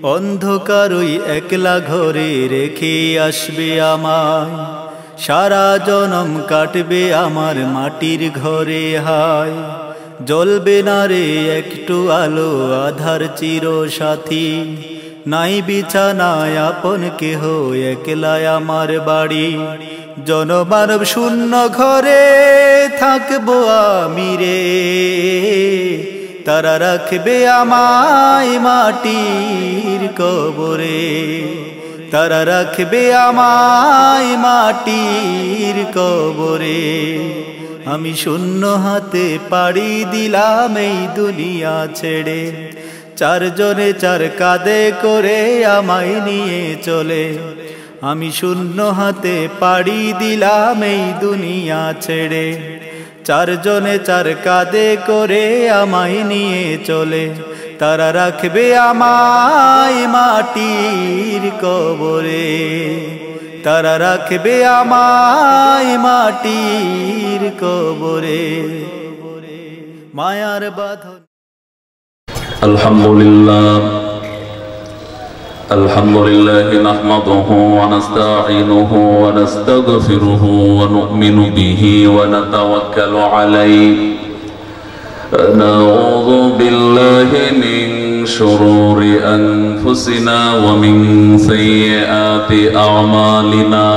অন্ধকার ওই একলা ঘরে রেখে আসবে আমায়, সারা জনম কাটবে আমার মাটির ঘরে হায়। জ্বলবে না রে একটু আলো আধার চির সাথী, নাই বিছানায় আপন কেহ একলা আমার বাড়ি। জনমানব শূন্য ঘরে থাকবো আমি রে, তারা রাখবে আমায় মাটির কবরে, তারা রাখবে আমায় মাটির কবরে। আমি শূন্য হাতে পাড়ি দিলাম এই দুনিয়া ছেড়ে, চারজনে চার কাঁধে করে আমায় নিয়ে চলে। আমি শূন্য হাতে পাড়ি দিলাম এই দুনিয়া ছেড়ে, চারজনে চার কাঁধে করে আমায় নিয়ে চলে। তারা রাখবে আমায় মাটির কবরে, তারা রাখবে আমায় মাটির কবরে। মায়ার বাঁধন। আলহামদুলিল্লাহ আলহামদুলিল্লাহ নাহমাদুহু ওয়া নাস্তাঈনুহু ওয়া নাস্তাগফিরুহু ওয়া নু'মিনু বিহি ওয়া নাতাওয়াক্কালু আলাইহি। নাউযু বিল্লাহি মিন শুরুরি আনফুসিনা ওয়া মিন সাইয়্যাতি আ'মালিনা।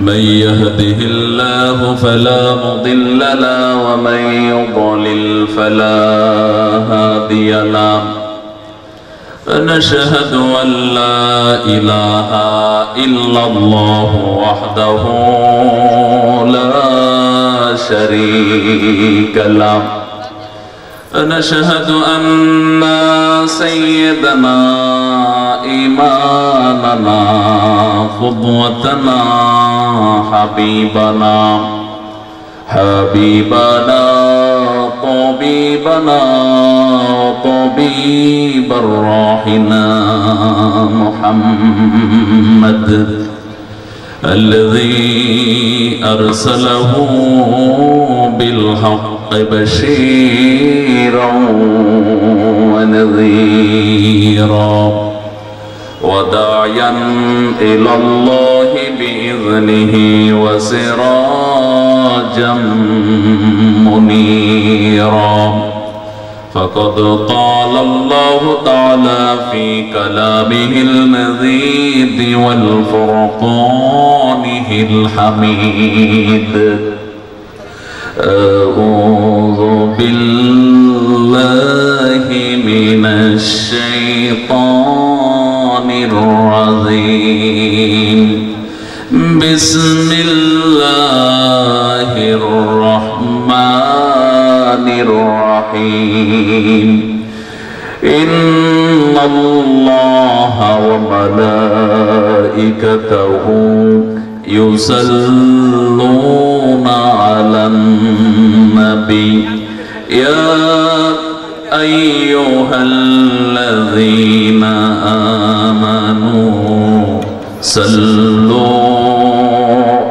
من يهده الله فلا مضل له ومن يضلل فلا هادي له. نشهد أن لا إله إلا الله وحده لا شريك له. نشهد أن سيدنا إمامنا قدوتنا حبيبنا طبيبنا طبيب الراحنا محمد الذي أرسله بالحق بشيرا ونذيرا وداعيا إلى الله بإذنه وسراجا منيرا. فقد قال الله تعالى في كلامه المجيد والفرقانه الحميد. أعوذ بالله من الشيطان الرجيم. بسم الله الرحمن الرحيم. إن الله وملائكته يصلون على النبي يا أيها الذين آمنوا صلوا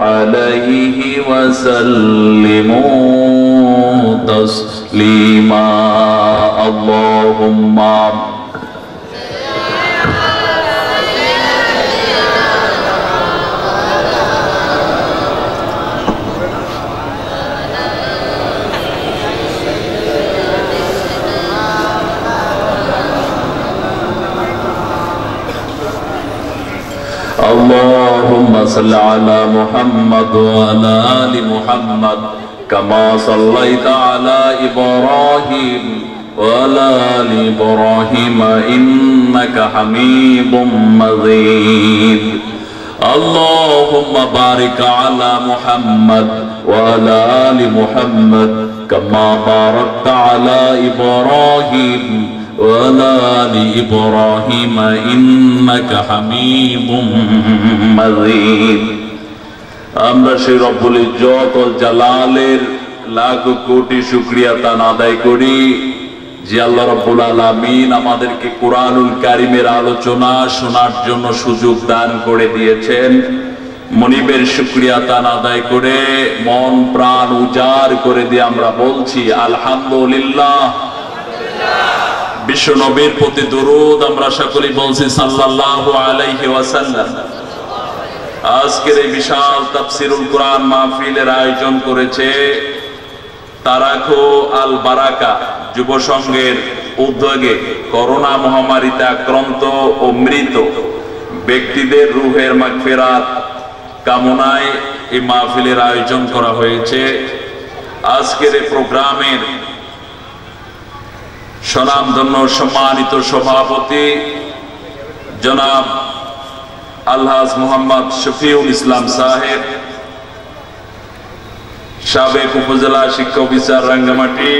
عليه وسلموا تسليما. اللهم اللهم صل على محمد وعلى آل محمد كما صليت على إبراهيم وعلى آل إبراهيم إنك حميد مجيد. اللهم بارك على محمد وعلى آل محمد كما باركت على إبراهيم وعلى آل إبراهيم إنك حميد مجيد. আমরা সেই রব্বুল ইজ্জত ও জালালের লাখ কোটি শুকরিয়া তান আদায় করি যে আল্লাহ রাব্বুল আলামিন আমাদেরকে কুরআনুল কারীমের আলোচনা শোনার জন্য সুযোগ দান করে দিয়েছেন। মনিবের শুকরিয়া তান আদায় করে মন প্রাণ উজাড় করে দিয়ে আমরা বলছি আলহামদুলিল্লাহ। বিশ্ব নবীর প্রতি দরুদ আমরা সকলেই বলছি সাল্লাল্লাহু আলাইহি ওয়াসাল্লাম। আজকের এই বিশাল তাফসীরুল কোরআন মাহফিলের আয়োজন করেছে তারাখো আল বারাকা যুব সংঘের উদ্যোগে করোনা মহামারীতে আক্রান্ত ও মৃত ব্যক্তিদের রূহের মাগফিরাত কামনায় এই মাহফিলের আয়োজন করা হয়েছে। আজকের এই প্রোগ্রামের স্বনামধন্য সম্মানিত সভাপতি জনাব আলহাজ মোহাম্মদ শফিউল ইসলাম সাহেব, সাবেক উপজেলা শিক্ষা অফিসার রাঙ্গামাটি,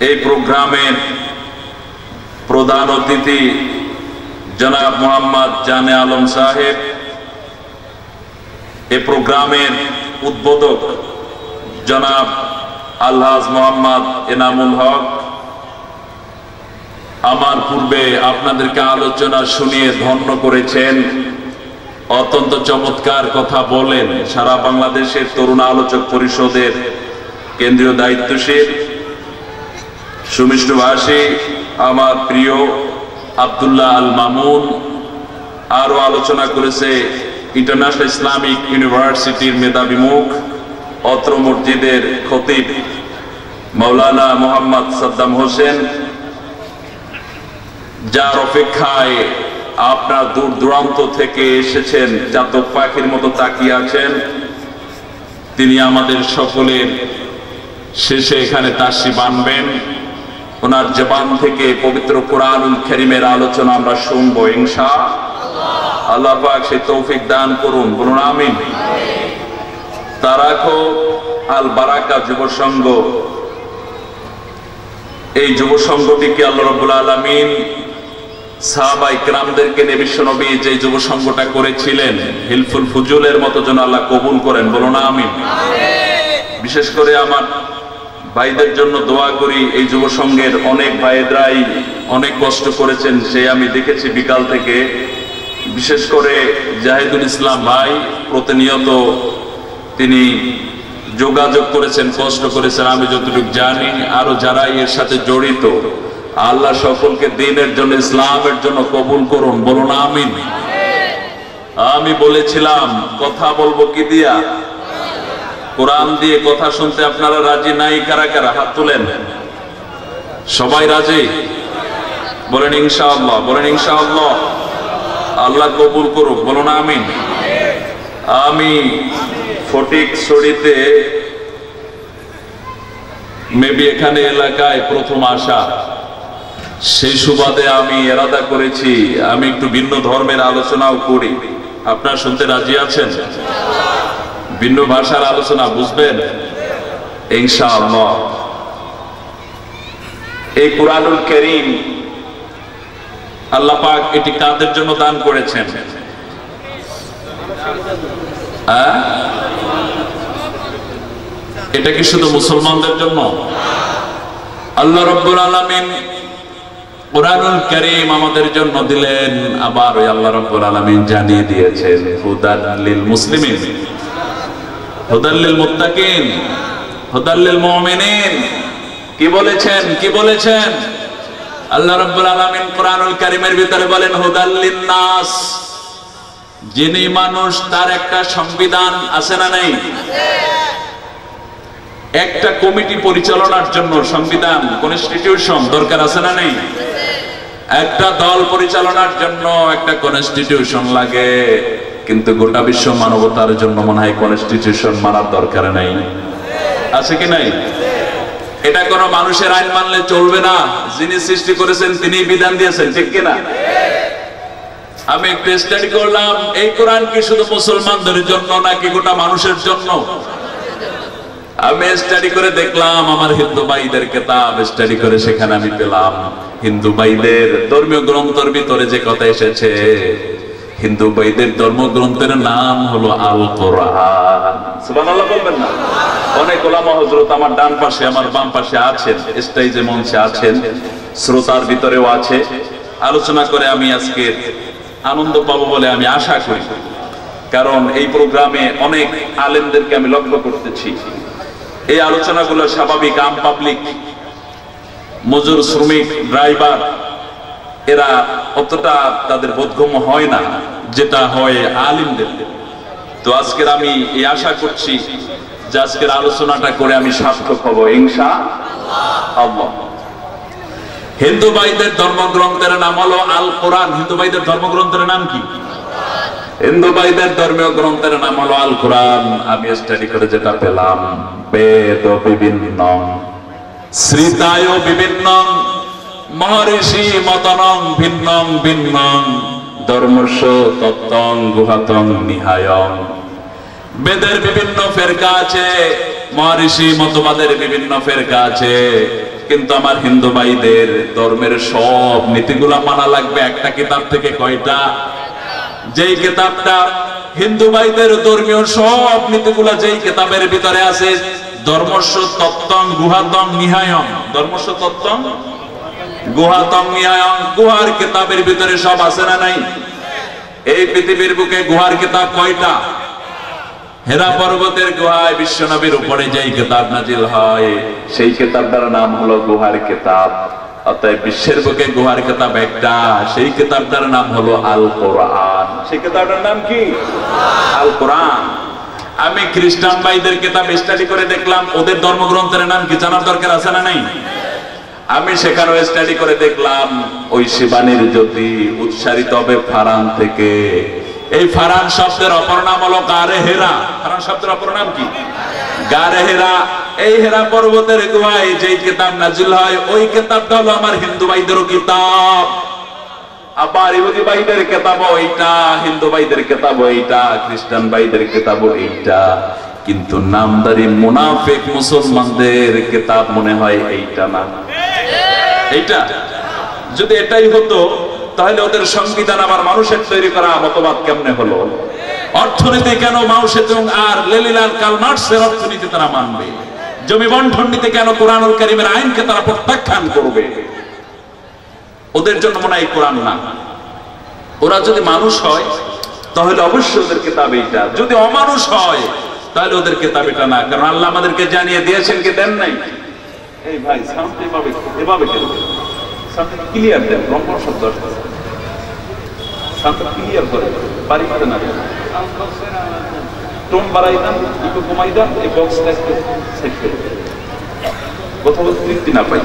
এই প্রোগ্রামের প্রধান অতিথি জনাব মোহাম্মদ জানে আলম সাহেব, এই প্রোগ্রামের উদ্বোধক জনাব আলহাজ মোহাম্মদ এনামুল হক, আমার পূর্বে আপনাদেরকে আলোচনা শুনিয়ে ধন্য করেছেন, অত্যন্ত চমৎকার কথা বলেন সারা বাংলাদেশের তরুণ আলোচক পরিষদের কেন্দ্রীয় দায়িত্বশীল সুমিষ্টভাষী আমার প্রিয় আব্দুল্লাহ আল মামুন। আরো আলোচনা করেছে ইন্টারন্যাশনাল ইসলামিক ইউনিভার্সিটির মেধাবী মুখ অত্র মসজিদের খতিব মাওলানা মোহাম্মদ সাদ্দাম হোসেন, যার অপেক্ষায় আপনার দূর দূরান্ত থেকে এসেছেন, চাতক পাখির মতো তাকিয়ে আছেন। তিনি আমাদের সকলের শেষে এখানে তাশরিফ আনবেন। ওনার জবান থেকে পবিত্র কোরআনুল কারীমের আলোচনা আমরা শুনবো ইনশাআল্লাহ। আল্লাহ পাক সেই তৌফিক দান করুন, বলুন আমিন। তারাখো আল বারাকা যুব সংঘ, এই যুব সংঘটিকে আল্লাহ রাব্বুল আলামিন সাহাবায়ে কেরামদেরকে নিয়ে বিশ্বনবী যে যুব সংঘটা করেছিলেন হিলফুল ফুজুলের মতো যেন আল্লাহ কবুল করেন, বলুন আমিন। বিশেষ করে আমার ভাইদের জন্য দোয়া করি। এই যুব সংঘের অনেক ভাইয়েরাই অনেক কষ্ট করেছেন, সে আমি দেখেছি বিকাল থেকে। বিশেষ করে জাহিদুল ইসলাম ভাই প্রতিনিয়ত তিনি যোগাযোগ করেছেন, কষ্ট করেছেন, আমি যতটুকু জানি। আরো যারা এর সাথে জড়িত, আল্লাহ সকলকে দ্বীনের জন্য ইসলামের জন্য কবুল করুন, বলুন আমিন। আমি বলেছিলাম কথা বলবো কি দিয়া? কোরআন দিয়ে কথা শুনতে আপনারা রাজি নাই? কারা কারা হাত তুলেন? সবাই রাজি? বলেন ইনশাআল্লাহ, বলেন ইনশাআল্লাহ। আল্লাহ কবুল করুক, বলুন আমিন। আমি ফটিকছড়িতে মেবি এখানে এলাকায় প্রথম আসা, সেই সুবাদে আমি এরাদা করেছি আমি একটু ভিন্ন ধর্মের আলোচনাও করি। আপনারা শুনতে রাজি আছেন? ভিন্ন ভাষার আলোচনা বুঝবেন ইনশাআল্লাহ। এই কুরআনুল কারীম আল্লাহ পাক এটি কাদের জন্য দান করেছেন? এটা কি শুধু মুসলমানদের জন্য? আল্লাহ রাব্বুল আলামিন কুরআনুল কারীম আমাদের জন্য দিলেন, আবার ওই আল্লাহ রাব্বুল আলামিন জানিয়ে দিয়েছেন হুদাল লিল মুসলিমিন, হুদাল লিল মুত্তাকিন, হুদাল লিল মুমিনিন। কি বলেছেন? কি বলেছেন? আল্লাহ রাব্বুল আলামিন কুরআনুল কারীমের ভিতরে বলেন হুদাল লিন নাস। যিনি মানুষ, তার একটা সংবিধান আছে না নাই? একটা কমিটি পরিচালনার জন্য সংবিধান, কনস্টিটিউশন দরকার আছে না নেই? একটা দল পরিচালনার জন্য একটা কনস্টিটিউশন লাগে, কিন্তু গোটা বিশ্ব মানবতার জন্য মনে হয় কনস্টিটিউশন মানার দরকার নাই, আছে কি নাই? এটা কোন মানুষের আইন মানলে চলবে না, যিনি সৃষ্টি করেছেন তিনি বিধান দিয়েছেন, ঠিক কিনা? আমি একটু স্টাডি করলাম, এই কোরআন কি শুধু মুসলমানদের জন্য নাকি গোটা মানুষের জন্য? আমি স্টাডি করে দেখলাম, আমার হিন্দু ভাইদের কিতাব স্টাডি করে সেখানে আমি পেলাম হিন্দু ভাইদের ধর্মীয় গ্রন্থের ভিতরে যে কথা এসেছে, হিন্দু ভাইদের ধর্মগ্রন্থের নাম হলো আল কোরআন। সুবহানাল্লাহ বলবেন না? অনেক ওলামা হযরত আমার ডান পাশে আমার বাম পাশে আছেন, স্টেজে মঞ্চে আছেন, শ্রোতার ভিতরেও আছে। আলোচনা করে আমি আজকে আনন্দ পাবো বলে আমি আশা করি, কারণ এই প্রোগ্রামে অনেক আলেমদেরকে আমি লক্ষ্য করতেছি। এই আলোচনাগুলো স্বাভাবিক আম পাবলিক মজুর, শ্রমিক, ড্রাইভার, এরা অতটা তাদের বোধগম্য হয় না যেটা হয় আলিমদের। তো আজকের আমি এই আশা করছি যে আজকের আলোচনাটা করে আমি সার্থক হব ইনশাআল্লাহ। হিন্দু ভাইদের ধর্মগ্রন্থের নাম হলো আল কোরআন। হিন্দু ভাইদের ধর্মগ্রন্থের নাম কি? হিন্দু ভাইদের ধর্মীয় গ্রন্থের নাম হলো আল কোরআন। আমি স্টাডি করে যেটা পেলাম, বেদ বিভিন্ন, শ্রীতায় বিভিন্ন, মহর্ষি মতনং ভিন্নং ভিন্নং, ধর্মস্য তত্ত্বং গুহাতং নিহায়ং। বেদের বিভিন্ন ফেরকা আছে, মহর্ষি মতবাদের বিভিন্ন ফেরকা আছে, কিন্তু আমার হিন্দু ভাইদের ধর্মের সব নীতিগুলা মানা লাগবে একটা কিতাব থেকে। কয়টা? যেই কিতাবটা হিন্দু ভাইদের ধর্মীয় সব নীতিগুলা যেই কিতাবের ভিতরে আছে, ধর্মস্য তত্ত্বং গুহাতং নিহায়ং। ধর্মস্য তত্ত্বং গুহাতং নিহায়ং, গুহার কিতাবের ভিতরে সব আছে না নাই? এই পৃথিবীর বুকে গুহার কিতাব কয়টা? হেরা পর্বতের গুহায় বিশ্বনবীর উপরে যেই কিতাব নাজিল হয়, সেই কিতাবটার নাম হলো গুহার কিতাব। অতএব বিশ্বের বুকে গুহার কিতাব একটা, সেই কিতাবটার নাম হলো আল কোরআন। সেই কিতাবটার নাম কি? আল কোরআন। আমি খ্রিস্টান ভাইদের কিতাব স্টাডি করে দেখলাম, ওদের ধর্মগ্রন্থের নাম কি জানার দরকার আছে না নাই? আমি সেখানেও স্টাডি করে দেখলাম, ওই শিবানীর জ্যোতি উৎসারিত হবে ফারান থেকে। এই ফারান শব্দের অপর নাম হলো গারে হেরা। ফারান শব্দের অপর নাম কি? গারে হেরা। এই হেরা পর্বতের গুহায় যেই কিতাব নাজিল হয়, ওই কিতাবটা হলো আমার হিন্দু ভাইদেরও কিতাব। আবার ইহুদি ভাইদের কিতাব এইটা, হিন্দু ভাইদের কিতাব এইটা, খ্রিস্টান ভাইদের কিতাব এইটা, কিন্তু নামদারি মুনাফিক মুসলমানদের কিতাব মনে হয় এইটা না, এইটা। যদি এটাই হতো তাহলে ওদের সংবিধান আবার মানুষের তৈরি করা মতবাদ কেমনে হলো? অর্থনীতি কেন মাও সেতুং আর লেনিন আর কার্ল মার্কসের অর্থনীতি তারা মানবে? জমি বন্টন নীতি কেন কোরআনুল কারীমের আইনকে তারা প্রত্যাখ্যান করবে? ওদের জন্য মনে হয় কোরআন না। ওরা যদি মানুষ হয় তাহলে অবশ্যই ওদের কিতাব এইটা, যদি অমানুষ হয় তাহলে ওদের কিতাব এটা না। কারণ আল্লাহ আমাদেরকে জানিয়ে দিয়েছেন কি দেন নাই? এই ভাই সাউন্ড এভাবে কেন? সাউন্ড ক্লিয়ার দেন, রংকন শব্দ আসছে, সাউন্ড ক্লিয়ার করে বাড়ি মারে না, টোন বাড়াই দেন, একটু কমাই দেন, এই বক্সটা একটু সেট করে কথা বলতে তৃপ্তি না পাই।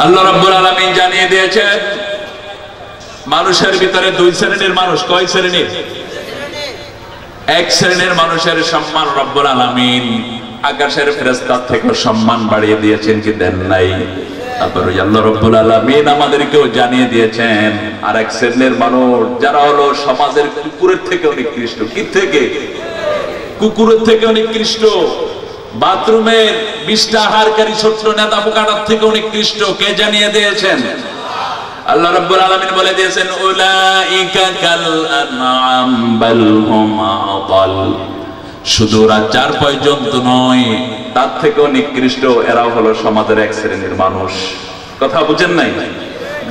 আল্লাহ রাব্বুল আলামিন জানিয়ে দিয়েছেন মানুষের ভিতরে দুই শ্রেণীর মানুষ। কয় শ্রেণীর? এক শ্রেণীর মানুষের সম্মান রব্বুল আলামিন আকাশের ফেরেশতার থেকে সম্মান বাড়িয়ে দিয়েছেন কি দেন নাই? তারপর আল্লাহ রাব্বুল আলামিন আমাদেরকেও জানিয়ে দিয়েছেন আর এক শ্রেণীর মানুষ যারা হলো সমাজের কুকুরের থেকে নিকৃষ্ট। কি থেকে? কুকুরের থেকে নিকৃষ্ট। বাথরুমের 20টা আহারকারী ছোট্ট নেতা পোকাটার থেকে নিকৃষ্ট। কে জানিয়ে দিয়েছেন? আল্লাহ রাব্বুল আলামিন বলে দিয়েছেন উলাইকা কাল আনআম বাল হুম আদাল। শুধু ওরা 4 পায়ে জন্তু নয়, তার থেকেও নিকৃষ্ট। এরাও হলো সমাজের এক শ্রেণীর মানুষ। কথা বুঝেন নাই?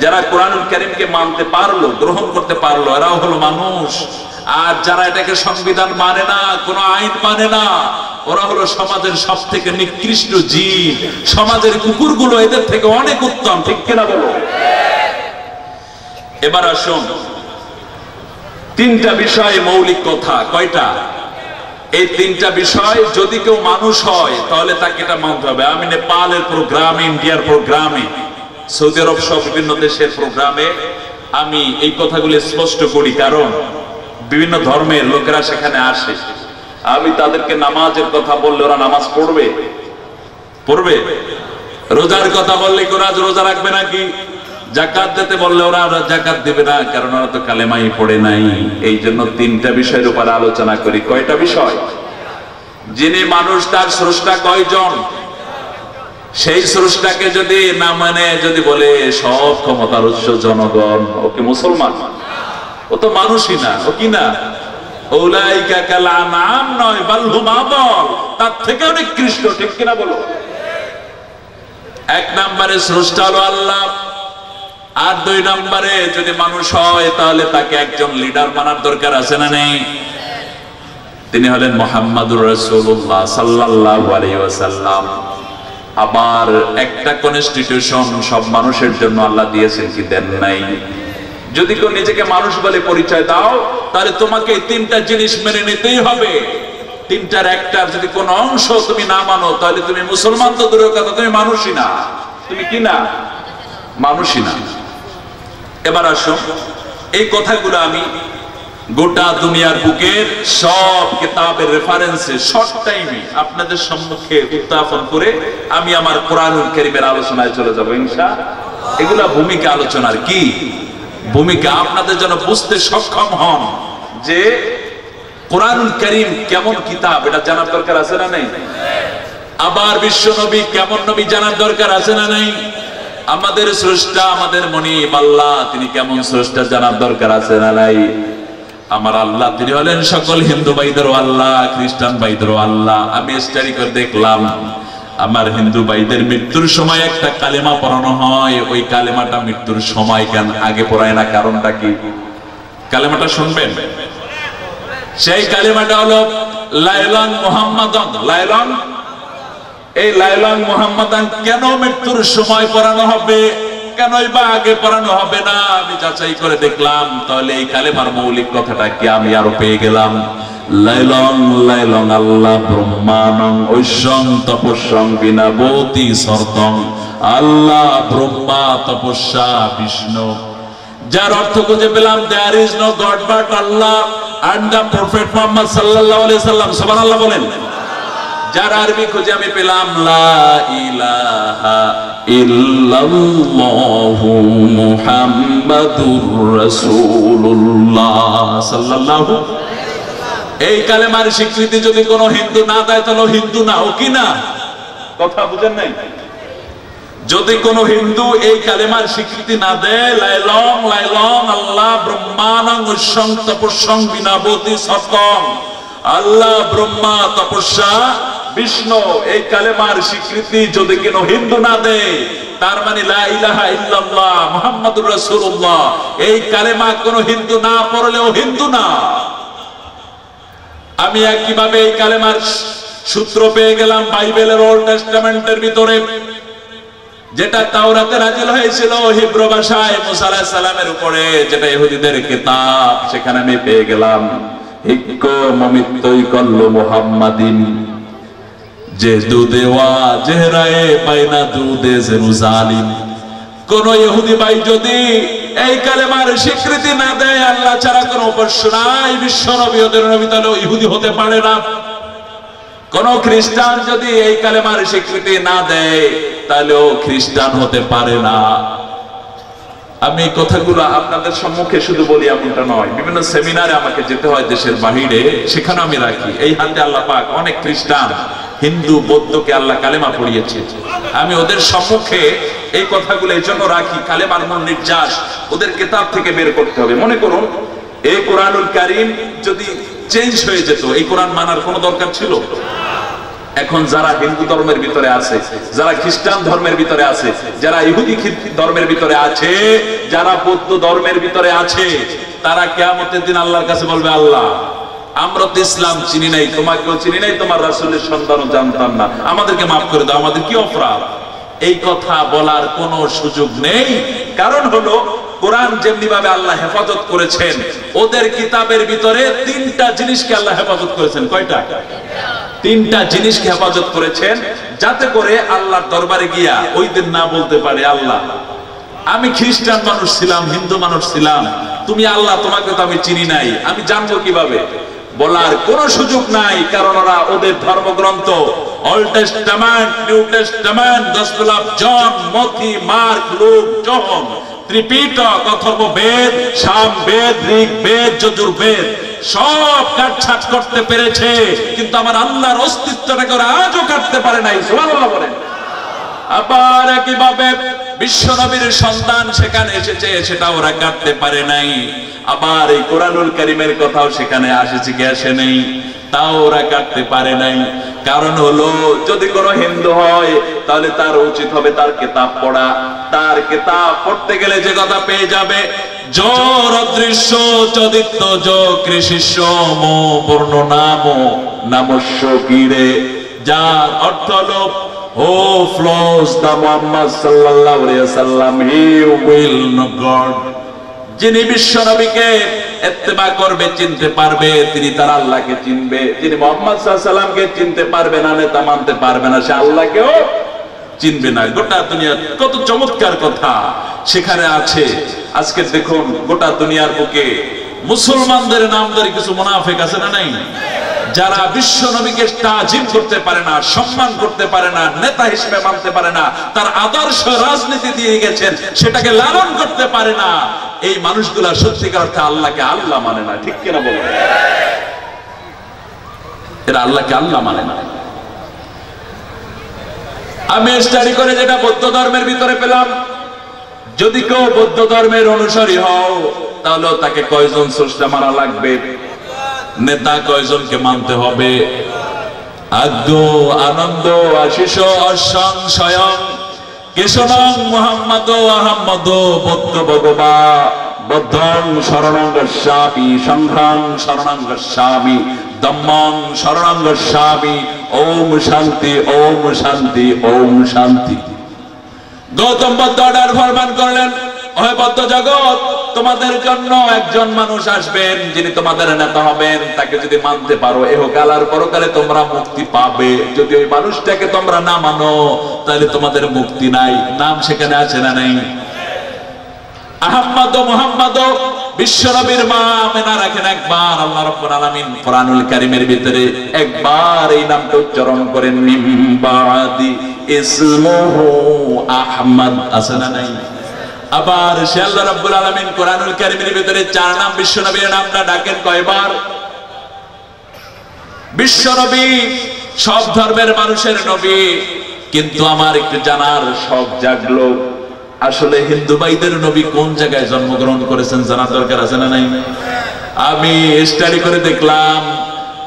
যারা কোরআনুল কারীমকে মানতে পারলো, গ্রহণ করতে পারলো, এরাও হলো মানুষ। আর যারা এটাকে সংবিধান মানে না, কোনো আইন মানে না, ওরা হলো সমাজের সব থেকে নিকৃষ্ট জীব। সমাজের কুকুরগুলো এদের থেকে অনেক উত্তম। ঠিক কিনা বলো? এবার আসুন, 3টা বিষয় মৌলিক কথা। কয়টা? এই 3টা বিষয় যদি কেউ মানুষ হয় তাহলে তাকে এটা মানতে হবে। আমি নেপালের প্রোগ্রামে, ইন্ডিয়ার প্রোগ্রামে, সৌদি আরব সহ বিভিন্ন দেশের প্রোগ্রামে আমি এই কথাগুলো স্পষ্ট করি, কারণ বিভিন্ন ধর্মের লোকেরা সেখানে আসে। আমি তাদেরকে নামাজের কথা বললে ওরা নামাজ পড়বে? পড়বে? রোজার কথা বললে ওরা রোজা রাখবে নাকি? যাকাত দিতে বললে ওরা যাকাত দিবে না, কারণ ওরা তো কালেমাই পড়ে নাই। এই জন্য 3টা বিষয়ের উপর আলোচনা করি। কয়টা বিষয়? যিনি মানুষ তার স্রষ্টা কয়জন? সেই স্রষ্টাকে যদি না মানে, যদি বলে সব ক্ষমতার উৎস জনগণ, ও কি মুসলমান? ও তো মানুষই না। ও কি না? উলাইকা কাল আনআম নয়, বাল হুম আদাল, তার থেকে অনেক নিকৃষ্ট। ঠিক কিনা বলো? 1 নম্বরে স্রষ্টা হলো আল্লাহ। আর 2 নম্বরে যদি মানুষ হয় তাহলে তাকে একজন লিডার মানার দরকার আছে না নেই? তিনি হলেন মুহাম্মাদুর রাসূলুল্লাহ সাল্লাল্লাহু আলাইহি ওয়াসাল্লাম। আবার একটা কনস্টিটিউশন সব মানুষের জন্য আল্লাহ দিয়েছেন কি দেন নাই? যদি কেউ নিজেকে মানুষ বলে পরিচয় দাও, তাহলে তোমাকে এই তিনটা জিনিস মেনে নিতেই হবে। তিনটার একটার যদি কোন অংশ তুমি না মানো, তাহলে তুমি মুসলমান তো দূরের কথা, তুমি মানুষই না। তুমি কি না? মানুষই না। এবার আসো, এই কথাগুলো আমি গোটা দুনিয়ার বুকের সব কিতাবের রেফারেন্সে শর্ট টাইমে আপনাদের সম্মুখে উত্থাপন করে আমি আমার কোরআনুল কারীমের আলোচনায় চলে যাব ইনশাআল্লাহ। এগুলা ভূমিকা আলোচনার কি ভূমিকা, আপনাদের যেন বুঝতে সক্ষম হন যে কোরআনুল কারীম কেমন কিতাব, এটা জানার দরকার আছে না নাই? আবার বিশ্ব নবী কেমন নবী জানার দরকার আছে না নাই? আমাদের স্রষ্টা, আমাদের মনিব আল্লাহ, তিনি কেমন স্রষ্টা জানার দরকার আছে না নাই? আমার আল্লাহ তিনি হলেন সকল হিন্দু ভাইদেরও আল্লাহ, খ্রিস্টান ভাইদেরও আল্লাহ। আমি স্টাডি করে দেখলাম, আমার হিন্দু ভাইদের মৃত্যুর সময় একটা কালেমা পড়ানো হয়, ওই কালেমাটা মৃত্যুর সময় কেন আগে পড়ায় না? কারণটা কি? কালেমাটা শুনবেন। সেই কালেমাটা হলো লাইলান মুহাম্মাদান। লাইলান, এই লাইলান মুহাম্মাদান কেন মৃত্যুর সময় পড়ানো হবে, কেনই বা আগে পড়ানো হবে না? আমি যাচাই করে দেখলাম, তাহলে এই কালেমার মৌলিক কথাটা কি আমি আরো পেয়ে গেলাম। লাইলং লাইলং আল্লাহ ব্রহ্মানং ঐশ্বং তপস্যং বিনাবতি সর্তং। আল্লাহ ব্রহ্মা, তপস্যা বিষ্ণু। যার অর্থ খুঁজে পেলাম, there is no God but Allah and the prophet Muhammad sallallahu alaihi wasallam। সুবহানাল্লাহ বলেন। যার আরবি খুঁজে আমি পেলাম, লা ইলাহা ইল্লাল্লাহু মুহাম্মাদুর রাসূলুল্লাহ সাল্লাল্লাহু। এই কালেমার স্বীকৃতি যদি কোনো হিন্দু না দেয়, তাহলে হিন্দু না। ও কি না? কথা বুঝেন নাই? যদি কোন হিন্দু এই কালেমার স্বীকৃতি না দেয়, লাইলং লাইলং আল্লাহ ব্রহ্মানং ঐশ্বং তপস্যং বিনাবতি সত্যং, আল্লাহ ব্রহ্মা তপস্যা বিষ্ণু, এই কালেমার স্বীকৃতি যদি কোন হিন্দু না দেয়, তার মানে লা ইলাহা ইল্লাল্লাহ মুহাম্মাদুর রাসূলুল্লাহ, এই কালেমা কোন হিন্দু না পড়লেও হিন্দু না। আমি একইভাবে এই কালেমার সূত্র পেয়ে গেলাম বাইবেলের ওল্ড টেস্টামেন্টের ভিতরে, যেটা তাওরাতে নাযিল হয়েছিল হিব্রু ভাষায় মুসা আলাইহিস সালামের উপরে, যেটা ইহুদিদের কিতাব, সেখানে আমি পেয়ে গেলাম হিক্কো মমিত্তই কল্লু মুহাম্মাদিন যে দুদেওয়া জেহরায়ে বাইনা দুদে জেরুজালিম। কোন ইহুদি ভাই যদি এই কালেমার স্বীকৃতি না দেয়, আল্লাহ ছাড়া কোনো উপাস্য নাই, বিশ্ব নবী ওদের নবী, তাহলে ইহুদি হতে পারে না। কোন খ্রিস্টান যদি এই কালেমার স্বীকৃতি না দেয়, তাহলে ও খ্রিস্টান হতে পারে না। আমি কথাগুলো আপনাদের সম্মুখে শুধু বলি এমনটা নয়, বিভিন্ন সেমিনারে আমাকে যেতে হয় দেশের বাহিরে, সেখানে আমি রাখি। এই হাতে আল্লাহ পাক অনেক খ্রিস্টান, হিন্দু, বৌদ্ধকে আল্লাহ কালেমা পড়িয়েছে। আমি ওদের সম্মুখে এই কথাগুলো এই জন্য রাখি, কালেমার মূল নির্যাস ওদের কিতাব থেকে বের করতে হবে। মনে করুন, এই কোরআনুল কারীম যদি চেঞ্জ হয়ে যেত, এই কোরআন মানার কোনো দরকার ছিল? এখন যারা হিন্দু ধর্মের ভিতরে আছে, যারা খ্রিস্টান ধর্মের ভিতরে আছে, যারা ইহুদি ধর্মের ভিতরে আছে, যারা বৌদ্ধ ধর্মের ভিতরে আছে, তারা কিয়ামতের দিন আল্লাহর কাছে বলবে, আল্লাহ আমরা তো ইসলাম চিনি নাই, তোমাকেও চিনি নাই, তোমার রাসূলের সন্তানও জানতাম না, আমাদেরকে মাফ করে দাও, আমাদের কি অপরাধ? এই কথা বলার কোনো সুযোগ নেই। কারণ হলো, কোরআন যেমনি ভাবে আল্লাহ হেফাজত করেছেন, ওদের কিতাবের ভিতরে তিনটা জিনিসকে আল্লাহ হেফাজত করেছেন। কয়টা? তিনটা জিনিসকে হেফাজত করেছেন, যাতে করে আল্লাহর দরবারে গিয়া ওই দিন না বলতে পারে, আল্লাহ আমি খ্রিস্টান মানুষ ছিলাম, হিন্দু মানুষ ছিলাম, তুমি আল্লাহ তোমাকে তো আমি চিনি নাই, আমি জানবো কিভাবে? বলার কোনো সুযোগ নাই। কারণ ওরা ওদের ধর্মগ্রন্থ Old Testament, New Testament, Gospel of John, মথি, Mark, Luke, John, Tripitaka, Atharvaveda, Samaveda, Rigveda, Yajurveda সব কাটছাট করতে পেরেছে, কিন্তু আমার আল্লাহর অস্তিত্বটাকে ওরা আজও কাটতে পারে নাই। সুবহানাল্লাহ বলেন। আবার একইভাবে বিশ্ব নবীর সন্তান সেখানে এসেছে, সেটা ওরা কাটতে পারে নাই। আবার এই কোরআনুল কারীমের কথাও সেখানে আসেছে কি আসে নেই, তাও ওরা কাটতে পারে নাই। কারণ হলো, যদি কোনো হিন্দু হয়, তাহলে তার উচিত হবে তার কিতাব পড়া। তার কিতাব পড়তে গেলে যে কথা পেয়ে যাবে, জোর অদৃশ্য চদিত্য যো কৃষিষ্য মো পূর্ণ নাম নামস্য কিরে, যার অর্থ হলো who flows the Muhammad sallallahu alaihi wasallam, he will know God. যিনি বিশ্ব নবীকে ইত্তেবা করবে, চিনতে পারবে, তিনি তার আল্লাহকে চিনবে। যিনি মুহাম্মদ সাল্লাল্লাহু আলাইহি ওয়াসাল্লামকে চিনতে পারবে না, নেতা মানতে পারবে না, সে আল্লাহকেও চিনবে না। গোটা দুনিয়ার কত চমৎকার কথা সেখানে আছে। আজকে দেখুন গোটা দুনিয়ার বুকে মুসলমানদের নাম ধরে কিছু মুনাফিক আছে না নাই, যারা বিশ্ব নবীকে তাজিম করতে পারে না, সম্মান করতে পারে না, নেতা হিসেবে মানতে পারে না, তার আদর্শ রাজনীতি দিয়ে গেছেন, সেটাকে লালন করতে পারে না। এই মানুষগুলা সত্যিকার অর্থে আল্লাহকে আল্লাহ মানে না, ঠিক কিনা বলুন? এরা আল্লাহকে আল্লাহ মানে না। আমি স্টাডি করে যেটা বৌদ্ধ ধর্মের ভিতরে পেলাম, যদি কেউ বৌদ্ধ ধর্মের অনুসারী হও তাহলে তাকে কয়জন স্রষ্টা মানা লাগবে, নেতা কয়জনকে মানতে হবে? আদ্য আনন্দ আশিস অসংশয়ং কেশনং মুহাম্মদ আহম্মদ বৌদ্ধ ভগবা বদ্ধং শরণং গচ্ছামি সংঘং শরণং গচ্ছামি ধম্মং শরণং গচ্ছামি। ওম শান্তি, ওম শান্তি, ওম শান্তি। গৌতম বুদ্ধ অর্ডার ফরমান করলেন, ওহে বৌদ্ধ জগৎ, তোমাদের জন্য একজন মানুষ আসবেন যিনি তোমাদের নেতা হবেন। তাকে যদি মানতে পারো ইহকাল আর পরকালে তোমরা মুক্তি পাবে। যদি ওই মানুষটাকে তোমরা না মানো তাহলে তোমাদের মুক্তি নাই। নাম সেখানে আছে না নাই? আহম্মদ মুহাম্মদ বিশ্ব নবীর মা আমেনা রাখেন একবার। আল্লাহ রাব্বুল আলামিন কোরআনুল কারীমের ভিতরে একবার এই নামটা উচ্চারণ করেন, মিম বাদি ইসমুহু আহমদ, আছে না নাই? আবার সে আল্লাহ রাব্বুল আলামিন কোরআনুল কারীমের ভিতরে 4 নাম বিশ্ব নবীর নামটা ডাকেন কয়বার? বিশ্ব নবী সব ধর্মের মানুষের নবী। কিন্তু আমার একটু জানার শখ জাগলো, আসলে হিন্দু ভাইদের নবী কোন জায়গায় জন্মগ্রহণ করেছেন জানা দরকার আছে না নাই? আমি স্টাডি করে দেখলাম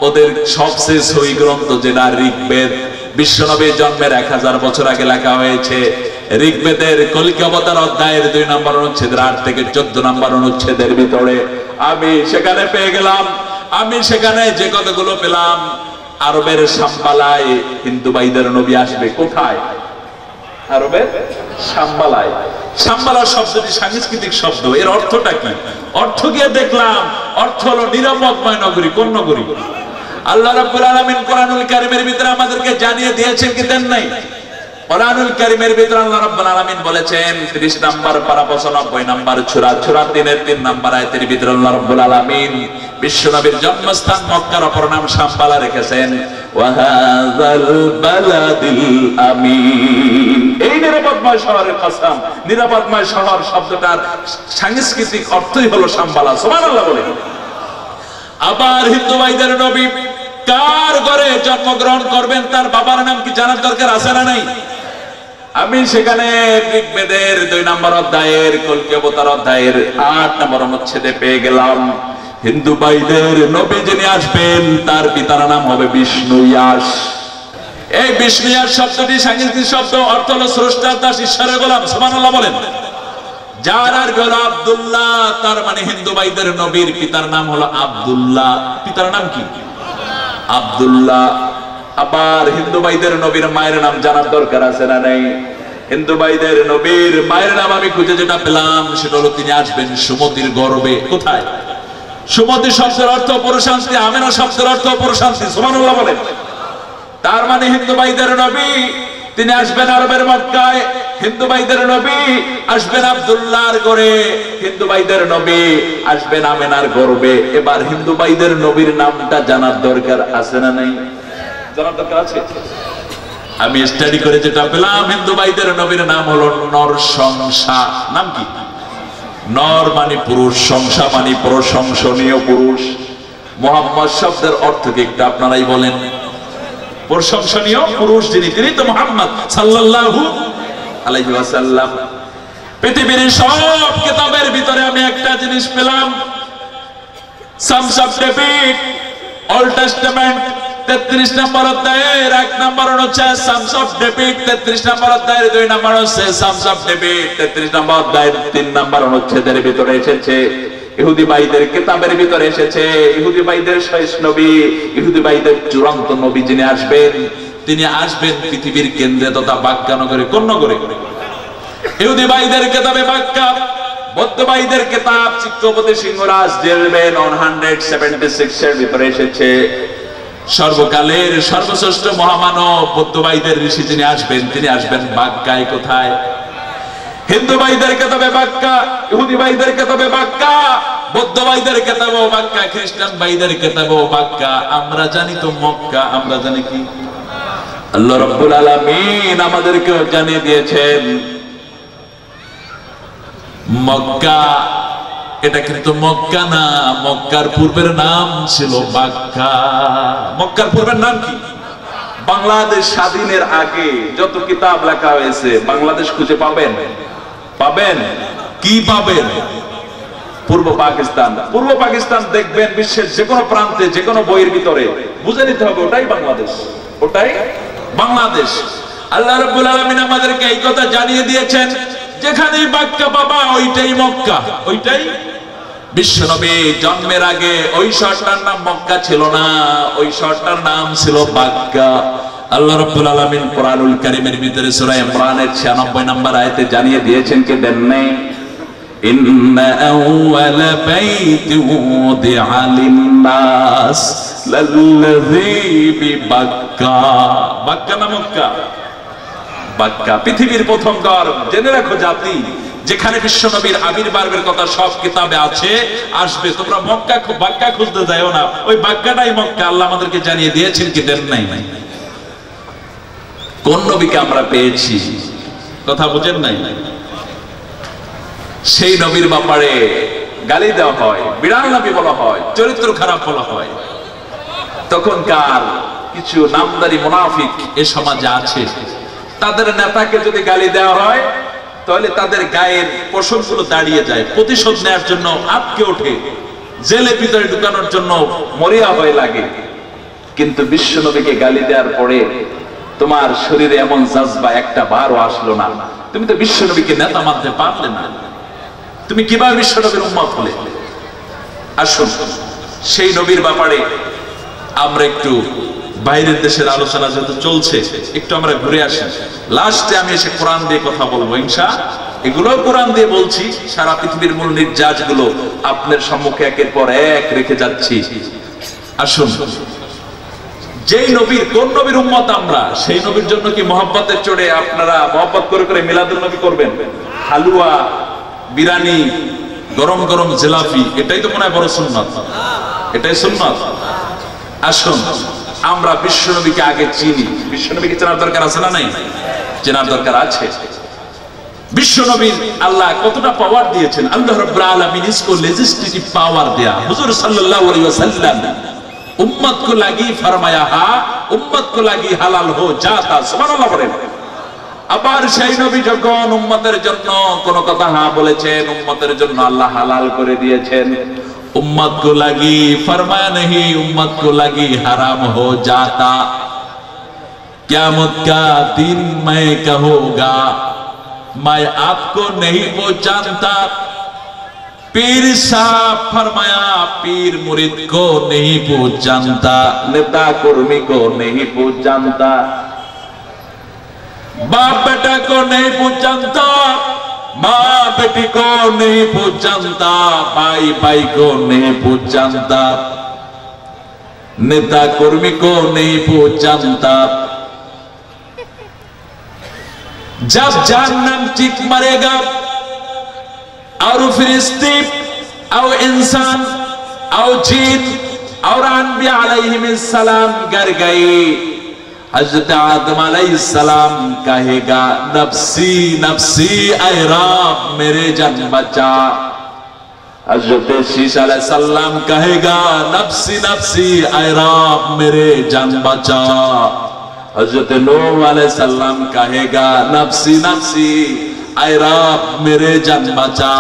ওদের সবচেয়ে সহি গ্রন্থ যেটা ঋগ্বেদ, বিশ্ব নবীর জন্মের 1000 বছর আগে লেখা হয়েছে। ঋগ্বেদের কল্কি অবতার অধ্যায়ের 2 নম্বর অনুচ্ছেদের 8 থেকে 14 নম্বর অনুচ্ছেদের ভিতরে আমি সেখানে পেয়ে গেলাম। আমি সেখানে যে কতগুলো পেলাম, আরবের শাম্বালায় হিন্দু ভাইদের নবী আসবে। কোথায়? আরবের শাম্বালায়। শাম্বালা শব্দটি সাংস্কৃতিক শব্দ, এর অর্থটা কি? অর্থ গিয়ে দেখলাম, অর্থ হলো নিরাপদময় নগরী। কোন নগরী? আল্লাহ রাব্বুল আলামিন কোরআনুল কারীমের ভিতরে আমাদেরকে জানিয়ে দিয়েছেন কি দেন নাই? কোরআনুল কারীমের ভিতরে আল্লাহ রাব্বুল আলামিন বলেছেন 30 নাম্বার পারা 95 নাম্বার সূরা 3 নাম্বার আয়াতের ভিতরে আল্লাহ রাব্বুল আলামিন বিশ্বনবীর জন্মস্থান মক্কার অপর নাম শাম্বালা রেখেছেন। ওয়া হাযাল বালাদিল আমিন, এই নিরাপদময় শহরের কসম। নিরাপদময় শহর শব্দটার সাংস্কৃতিক অর্থই হলো শাম্বালা। সুবহানাল্লাহ বলেন। আবার হিন্দু ভাইদের নবী কার ঘরে জন্মগ্রহণ করবেন তার বাবার নাম কি জানার দরকার আছে না নাই? আমি সেখানে ঋগ্বেদের 2 নম্বর অধ্যায়ের কল্কি অবতার অধ্যায়ের 8 নম্বর অনুচ্ছেদে পেয়ে গেলাম, হিন্দু ভাইদের নবী যিনি আসবেন তার পিতার নাম হবে বিষ্ণু ইয়াস। এই বিষ্ণু ইয়াস শব্দটি সাংস্কৃতিক শব্দ, অর্থ হলো স্রষ্টার দাস, ঈশ্বরের গোলাম। সুবহানাল্লাহ বলেন। যার আর হলো আব্দুল্লাহ, তার মানে হিন্দু ভাইদের নবীর পিতার নাম হলো আব্দুল্লাহ। পিতার নাম কি? আব্দুল্লাহ। আবার হিন্দু ভাইদের নবীর মায়ের নাম জানার দরকার আছে না নাই? হিন্দু ভাইদের নবীর মায়ের নাম আমি খুঁজে যেটা পেলাম সেটা হলো তিনি আসবেন সুমতির গর্ভে। কোথায়? সুমতি শব্দের অর্থ প্রশান্তি, আমেনা শব্দের অর্থ প্রশান্তি। সুবহানাল্লাহ বলেন। তার মানে হিন্দু ভাইদের নবী তিনি আসবেন আরবের মক্কায়। হিন্দু ভাইদের নবী আসবেন আব্দুল্লাহর ঘরে। হিন্দু ভাইদের নবী আসবেন আমেনার গর্ভে। এবার হিন্দু ভাইদের নবীর নামটা জানার দরকার আছে না নাই? জানার দরকার আছে। আমি স্টাডি করে যেটা পেলাম, হিন্দু ভাইদের নবীর নাম হলো নরসংসা। নাম কি? নর মানে পুরুষ, সংসা মানে প্রশংসনীয় পুরুষ। মুহাম্মদ শব্দের অর্থ কি একটু আপনারাই বলেন? প্রশংসনীয় পুরুষ যিনি, তিনি তো মুহাম্মদ সাল্লাল্লাহু আলাইহি ওয়াসাল্লাম। পৃথিবীর সব কিতাবের ভিতরে আমি একটা জিনিস পেলাম, Psalms of David, Old Testament 33 নম্বর অধ্যায়ের 1 নম্বর অনুচ্ছেদ, সামস অফ ডেভিড 33 নম্বর অধ্যায়ের 2 নম্বর অনুচ্ছেদ, সামস অফ ডেভিড 33 নম্বর অধ্যায়ের 3 নম্বর অনুচ্ছেদের ভিতরে এসেছে। ইহুদি ভাইদের কিতাবের ভিতরে এসেছে, ইহুদি ভাইদের শেষ নবী, ইহুদি ভাইদের চূড়ান্ত নবী যিনি আসবেন তিনি আসবেন পৃথিবীর কেন্দ্রে তথা বাক্কা নগরে। কোন নগরে? ইহুদি ভাইদের কেতাবে বাক্কা, বৌদ্ধ ভাইদের কেতাব চিত্তপতি সিংহরাজ জেলবেন 176 এর ভিতরে এসেছে সর্বকালের সর্বশ্রেষ্ঠ মহামানব বৌদ্ধ ভাইদের ঋষি যিনি আসবেন, তিনি আসবেন বাক্কায়। কোথায়? হিন্দু ভাইদের কেতাবে বাক্কা, ইহুদি ভাইদের কেতাবে বাক্কা, বৌদ্ধ ভাইদের কেতাবে বাক্কা, খ্রিস্টান ভাইদের কেতাবে বাক্কা। আমরা জানি তো মক্কা, আমরা জানি কি? আল্লাহ রাব্বুল আলামিন আমাদেরকে জানিয়ে দিয়েছেন মক্কা। এটা কিন্তু মক্কা না, মক্কার পূর্বের নাম ছিল বাক্কা। মক্কার পূর্বের নাম কি? বাংলাদেশ স্বাধীনের আগে যত কিতাব লেখা হয়েছে বাংলাদেশ খুঁজে পাবেন? পাবেন কি? পাবেন পূর্ব পাকিস্তান। পূর্ব পাকিস্তান দেখবেন বিশ্বের যে কোনো প্রান্তে, যে কোনো বইয়ের ভিতরে বুঝে নিতে হবে ওটাই বাংলাদেশ, ওটাই বাংলাদেশ। আল্লাহ রাব্বুল আলামিন আমাদেরকে এই কথা জানিয়ে দিয়েছেন, যেখানেই বাক্কা পাবা ওইটাই মক্কা, ওইটাই। বিশ্বনবী জন্মের আগে ওই শহরটার নাম মক্কা ছিল না, ওই শহরটার নাম ছিল বাক্কা। আল্লাহ রাব্বুল আলামিন কোরআনুল কারীমের ভিতরে সূরা ইমরানের 96 নম্বর আয়াতে জানিয়ে দিয়েছেন কি দেন নাই? ইন্না আউওয়ালা বাইতি উদিআ লিন-নাস লাল্লাযী বিবাক্কা। বাক্কা না মক্কা? বাক্কা পৃথিবীর প্রথম ঘর। জেনে রাখো জাতি, যেখানে বিশ্বনবীর আবির্ভাবের কথা সব কিতাবে আছে, আসবে। তোমরা মক্কা বাক্কা খুঁজতে যাও না, ওই বাক্কাটাই মক্কা। আল্লাহ আমাদেরকে জানিয়ে দিয়েছেন কি দেন নাই? কোন নবীকে আমরা পেয়েছি? কথা বুঝেন নাই? সেই নবীর ব্যাপারে গালি দেওয়া হয়, বিড়াল নবী বলা হয়, চরিত্র খারাপ বলা হয়। তখনকার কিছু নামদারি মুনাফিক এ সমাজে আছে, তাদের নেতাকে যদি গালি দেওয়া হয় তাহলে তাদের গায়ের পশমগুলো দাঁড়িয়ে যায়, প্রতিশোধ নেওয়ার জন্য আটকে ওঠে, জেলের ভিতরে ঢুকানোর জন্য মরিয়া হয়ে লাগে। কিন্তু বিশ্বনবীকে গালি দেওয়ার পরে তোমার শরীরে এমন জাজবা একটা বারও আসলো না। তুমি তো বিশ্বনবীকে নেতা মানতে পারলে না, তুমি কিভাবে বিশ্বনবীর উম্মত হলে? আসুন সেই নবীর ব্যাপারে আমরা একটু, বাইরের দেশের আলোচনা যেহেতু চলছে, একটু আমরা ঘুরে আসি। লাস্টে আমি এসে কোরআন দিয়ে কথা বলবো ইনশাআল্লাহ। এগুলো কোরআন দিয়ে বলছি, সারা পৃথিবীর মূল নির্যাস গুলো আপনার সম্মুখে একের পর এক রেখে যাচ্ছি। আসুন, যেই নবীর, কোন নবীর উম্মত আমরা, সেই নবীর জন্য কি মহব্বতের চড়ে আপনারা মহব্বত করে করে মিলাদুন নবী করবেন? হালুয়া, বিরিয়ানি, গরম গরম জিলাপি, এটাই তো মনে হয় বড় সুন্নাত, এটাই সুন্নাত। আসুন আমরা বিশ্বনবীকে আগে চিনি। বিশ্বনবীকে চেনার দরকার আছে না নাই? চেনার দরকার আছে। বিশ্বনবীর আল্লাহ কতটা পাওয়ার দিয়েছেন। আল্লাহ রাব্বুল আলামিন इसको लेजिस्लेटिव पावर दिया। हुजूर सल्लल्लाहु अलैहि वसल्लम उम्मत को लगी फरमाया हा, उम्मत को लगी হালাল हो जाता। সুবহানাল্লাহ বলেন। আবার সেই নবী যখন উম্মতের জন্য কোন কথা হ্যাঁ বলেছেন, উম্মতের জন্য আল্লাহ হালাল করে দিয়েছেন। उम्मत को लगी फरमाया नहीं, उम्मत को लगी हराम हो जाता। क़यामत का दिन मैं कहूँगा मैं आपको नहीं वो जानता। पीर साहब फरमाया पीर मुरीद को नहीं पूछ जानता, नेता कर्मी को नहीं पूछ जानता, बाप बेटा को नहीं पूछ जानता, माँ बेटी को नहीं पूछ जानता, भाई भाई को नहीं पूछ जानता, नेता कर्मी को नहीं पूछ जानता। जब जहन्नम चीख मरेगा और फरिश्ते और इंसान और जिन और अनबिया अलैहिस्सलाम गिर गए, हजरत आदम अलैहिस्सलाम कहेगा नफ्सी नफ्सी ऐ रब मेरे जान बचा। हजरत शीशा अलैहिस्सलाम कहेगा नफ्सी नफ्सी ऐ रब मेरे जान बचा। हजरत नूह अलैहिस्सलाम कहेगा नफ्सी नफ्सी ऐ रब मेरे जान बचा।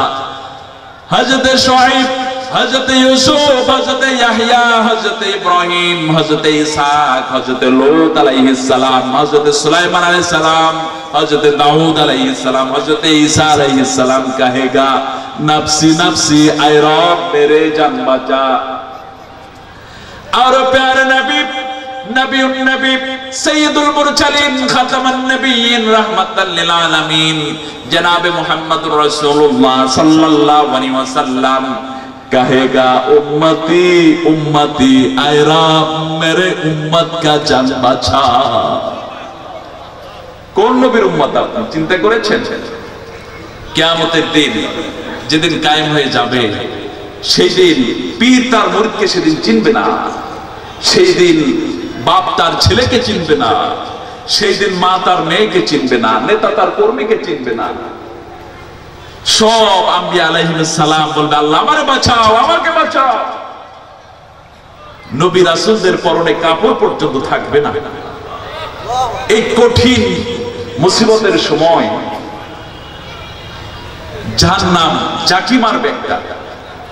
हजरत शुआइब, हजरत यूसुफ, हजरत याहया, हजरत इब्राहिम, हजरत इसहाक, हजरत लूत अलैहिस्सलाम, हजरत सुलाइमान अलैहिस्सलाम, हजरत दाऊद अलैहिस्सलाम, हजरत ईसा अलैहिस्सलाम कहेगा नफ्सी नफ्सी ऐ रब मेरे जान बचा। और प्यारे नबी নবিউন নবী সাইয়্যিদুল মুরসালিন খাতামান নবিয়্যিন রাহমাতাল লিল আলামিন জনাবে মুহাম্মদুর রাসূলুল্লাহ সাল্লাল্লাহু আলাইহি ওয়াসাল্লাম कहेगा उम्मती उम्मती आए रब मेरे उम्मत का जान बचा। কোন নবীর উম্মত আপনি চিন্তা করেছেন? কিয়ামতের দিন যেদিন কায়েম হয়ে যাবে সেই দিন পীর তার মুরিদকে সেদিন চিনবে না, সেই দিন বাপ তার ছেলেকে চিনবে না, সেই দিন মা তার মেয়েকে চিনবে না, নেতা তার কর্মীকে চিনবে না। সব আম্বিয়া আলাইহিস সালাম বলবে আল্লাহ আমারে বাঁচাও, আমাকে বাঁচাও। নবী রাসূলদের পরনে কাপড় পর্যন্ত থাকবে না। এই কঠিন মুসিবতের সময় জাহান্নাম জাকি মারবে একটা,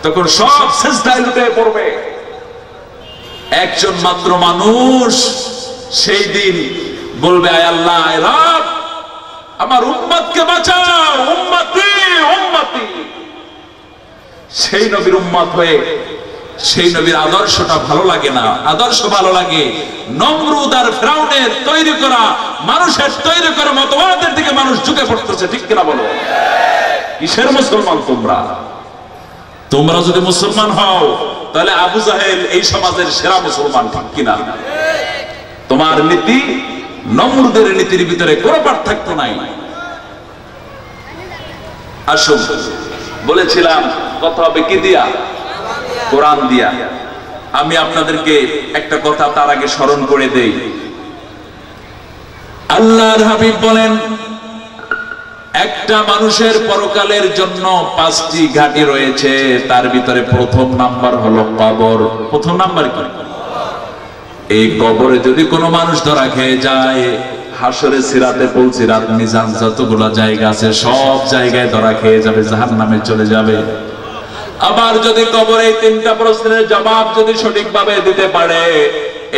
তখন সব সিজদায় লুটিয়ে পড়বে। একজন মাত্র মানুষ সেই দিন বলবে আয় আল্লাহ, আয় রব আমার উম্মতকে বাঁচাও, উম্মতি উম্মতি। সেই নবীর উম্মত হয়ে সেই নবীর আদর্শটা ভালো লাগে না, আদর্শ ভালো লাগে নমরুদ আর ফিরাউনের তৈরি করা মানুষের তৈরি করা মতবাদের দিকে মানুষ ঝুঁকে পড়তেছে, ঠিক কিনা বলো? কিসের মুসলমান তোমরা? তোমরা যদি মুসলমান হও তাহলে আবু জাহেল এই সমাজের সেরা মুসলমান, ঠিক কিনা? তোমার নীতি নমরুদের নীতির ভিতরে কোনো পার্থক্য নাই। আসুন, বলেছিলাম কথা হবে কি দিয়া? কোরআন দিয়া। আমি আপনাদেরকে একটা কথা তার আগে স্মরণ করে দেই। আল্লাহর হাবিব বলেন একটা মানুষের পরকালের জন্য 5টি ঘাঁটি রয়েছে, তার ভিতরে প্রথম নাম্বার হলো কবর। প্রথম নাম্বার কি? এই কবরে যদি কোনো মানুষ ধরা খেয়ে যায়, হাসরে সিরাতে পুলসিরাত মিজান যতগুলো জায়গা আছে সব জায়গায় ধরা খেয়ে যাবে, জাহান্নামে চলে যাবে। আবার যদি কবরে এই 3টা প্রশ্নের জবাব যদি সঠিকভাবে দিতে পারে,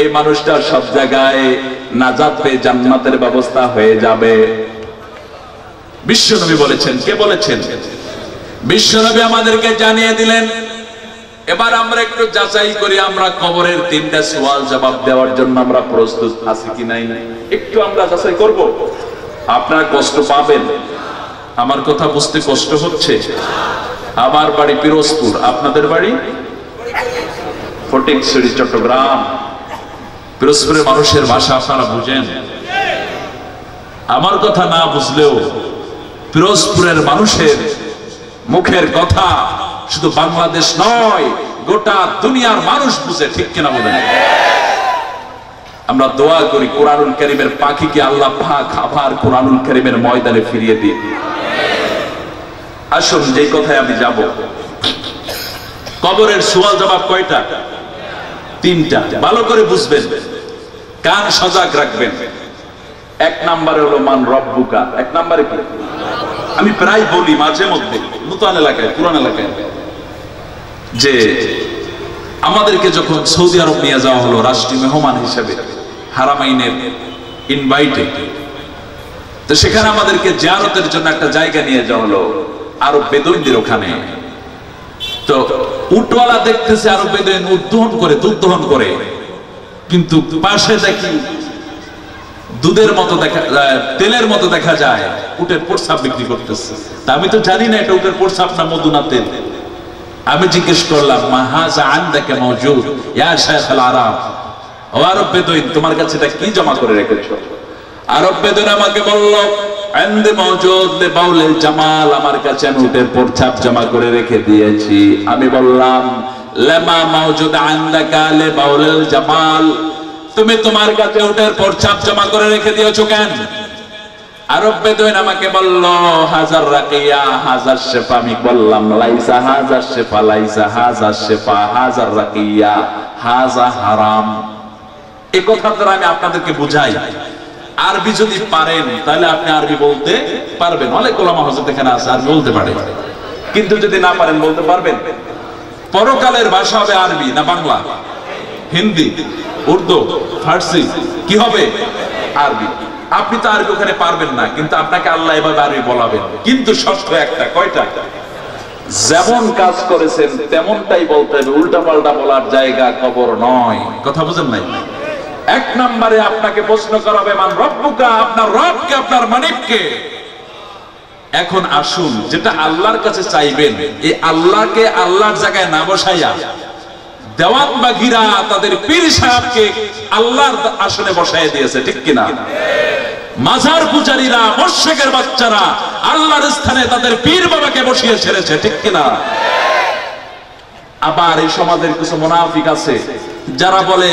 এই মানুষটার সব জায়গায় নাজাত পেয়ে জান্নাতের ব্যবস্থা হয়ে যাবে। বিশ্বনবী বলেছেন। কে বলেছেন? বিশ্বনবী আমাদেরকে জানিয়ে দিলেন। এবার আমরা একটু যাচাই করি, আমরা কবরের 3টা সওয়াল জবাব দেওয়ার জন্য আমরা প্রস্তুত আছি কি নাই, একটু আমরা যাচাই করব। আপনারা কষ্ট পাবেন, আমার কথা বুঝতে কষ্ট হচ্ছে। আমার বাড়ি পিরোজপুর, আপনাদের বাড়ি ফটিকছড়ি, চট্টগ্রাম। পিরোজপুরের মানুষের ভাষা আপনারা বুঝেন, আমার কথা না বুঝলেও পিরোজপুরের মানুষের মুখের কথা শুধু বাংলাদেশ নয় গোটা দুনিয়ার মানুষ বুঝে, ঠিক কিনা বলেন? আমরা দোয়া করি কোরআনুল কারীমের পাখিকে আল্লাহ পাক আবার কোরআনুল কারীমের ময়দানে ফিরিয়ে দিন। আসুন, যে কথায় আমি যাব, কবরের সওয়াল জবাব কয়টা? 3টা। ভালো করে বুঝবেন, কান সজাগ রাখবেন। 1 নম্বরে হলো মান রব্বুকা। 1 নম্বরে কি? আমি প্রায় বলি মাঝে মধ্যে নতুন এলাকায়, পুরান এলাকায়, যে আমাদেরকে যখন সৌদি আরব নিয়ে যাওয়া হলো রাষ্ট্রীয় মেহমান হিসেবে হারামাইনের ইনভাইটে, তো সেখানে আমাদেরকে জিয়ারতের জন্য একটা জায়গা নিয়ে যাওয়া হলো আরব বেদুইনদের ওখানে। তো উটওয়ালা দেখতেছে আরব বেদুইন উদ্দোহন করে, দুধ দহন করে, কিন্তু পাশে দেখি দুধের মতো দেখা, তেলের মতো দেখা যায় উটের প্রস্রাব বিক্রি করতেছে। তা আমি তো জানি না এটা উটের প্রস্রাব না মধু না তেল। আমি জিজ্ঞেস করলাম মা হাযা আনদাকা মাওজুদ ইয়া শাইখ আল আরব, ও আরব বেদুইন তোমার কাছে এটা কি জমা করে রেখেছো? আরব বেদুইন আমাকে বলল আনদে মাওজুদ লি বাউলিল জামাল, আমার কাছে আমি উটের প্রস্রাব জমা করে রেখে দিয়েছি। আমি বললাম লামা মাওজুদ আনদাকা লি বাউলিল জামাল, তুমি তোমার কাছে উটের প্রস্রাব জমা করে রেখে দিয়েছো কেন? আরব বেদুইন আমাকে বলল হাজার রাকিয়া হাজার শিফা। আমি বললাম লাইসা হাজার শিফা, লাইসা হাজার শিফা, হাজার রাকিয়া হাজা হারাম। এই কথা দ্বারা আমি আপনাদেরকে বুঝাই, আরবি যদি পারেন তাহলে আপনি আরবি বলতে পারবেন। অনেক ওলামা হযরত এখানে আছে আরবি বলতে পারে, কিন্তু যদি না পারেন বলতে পারবেন? পরকালের ভাষা হবে আরবি না বাংলা? হিন্দি, উর্দু, ফার্সি, কি হবে? আরবি। আপনি তো আরবি ওখানে পারবেন না, কিন্তু আপনাকে আল্লাহ এভাবে আরবি বলাবেন। কিন্তু শর্ত একটা, কয়টা? যেমন কাজ করেছেন তেমনটাই বলতে হবে, উল্টা পাল্টা বলার জায়গা কবর নয়। কথা বুঝেন নাই? এক নম্বরে আপনাকে প্রশ্ন করা হবে মান রব্বুকা, আপনার রবকে, আপনার মালিককে। এখন আসুন, যেটা আল্লাহর কাছে চাইবেন, এই আল্লাহকে আল্লাহর জায়গায় না বসাইয়া দেওয়ান বাগিরা তাদের পীর সাহেবকে আল্লাহর আসনে বসায় দিয়েছে, ঠিক কিনা? মাজার পূজারীরা, মুশরিকের বাচ্চারা আল্লাহর স্থানে তাদের পীর বাবাকে বসিয়ে ছেড়েছে, ঠিক কিনা? আবার এই সমাজের কিছু মুনাফিক আছে যারা বলে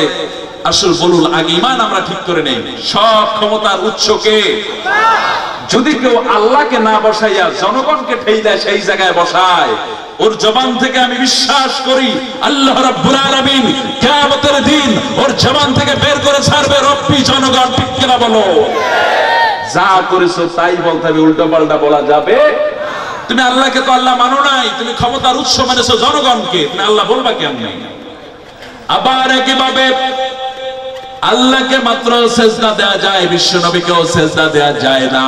আসল বলুন আগে ঈমান আমরা ঠিক করে নেই, সব ক্ষমতার উৎসকে যদি কেউ আল্লাহকে না বসাইয়া জনগণকে ঠেইলে সেই জায়গায় বসায়, ওর জবান থেকে আমি বিশ্বাস করি আল্লাহ রাব্বুল আলামিন কিয়ামতের দিন ওর জবান থেকে বের করে ছাড়বে রব্বি জনগণ, ঠিক কিনা বলো? যা করেছো তাই বলতে হবে, উল্টো পাল্টা বলা যাবে? তুমি আল্লাহকে তো আল্লাহ মানো নাই, তুমি ক্ষমতার উৎস মানেছো জনগণকে, তুমি আল্লাহ বলবা কেমনে? আবার একইভাবে আল্লাহকে মাত্র সেজদা দেয়া যায়, বিশ্ব নবীকেও সেজদা দেয়া যায় না।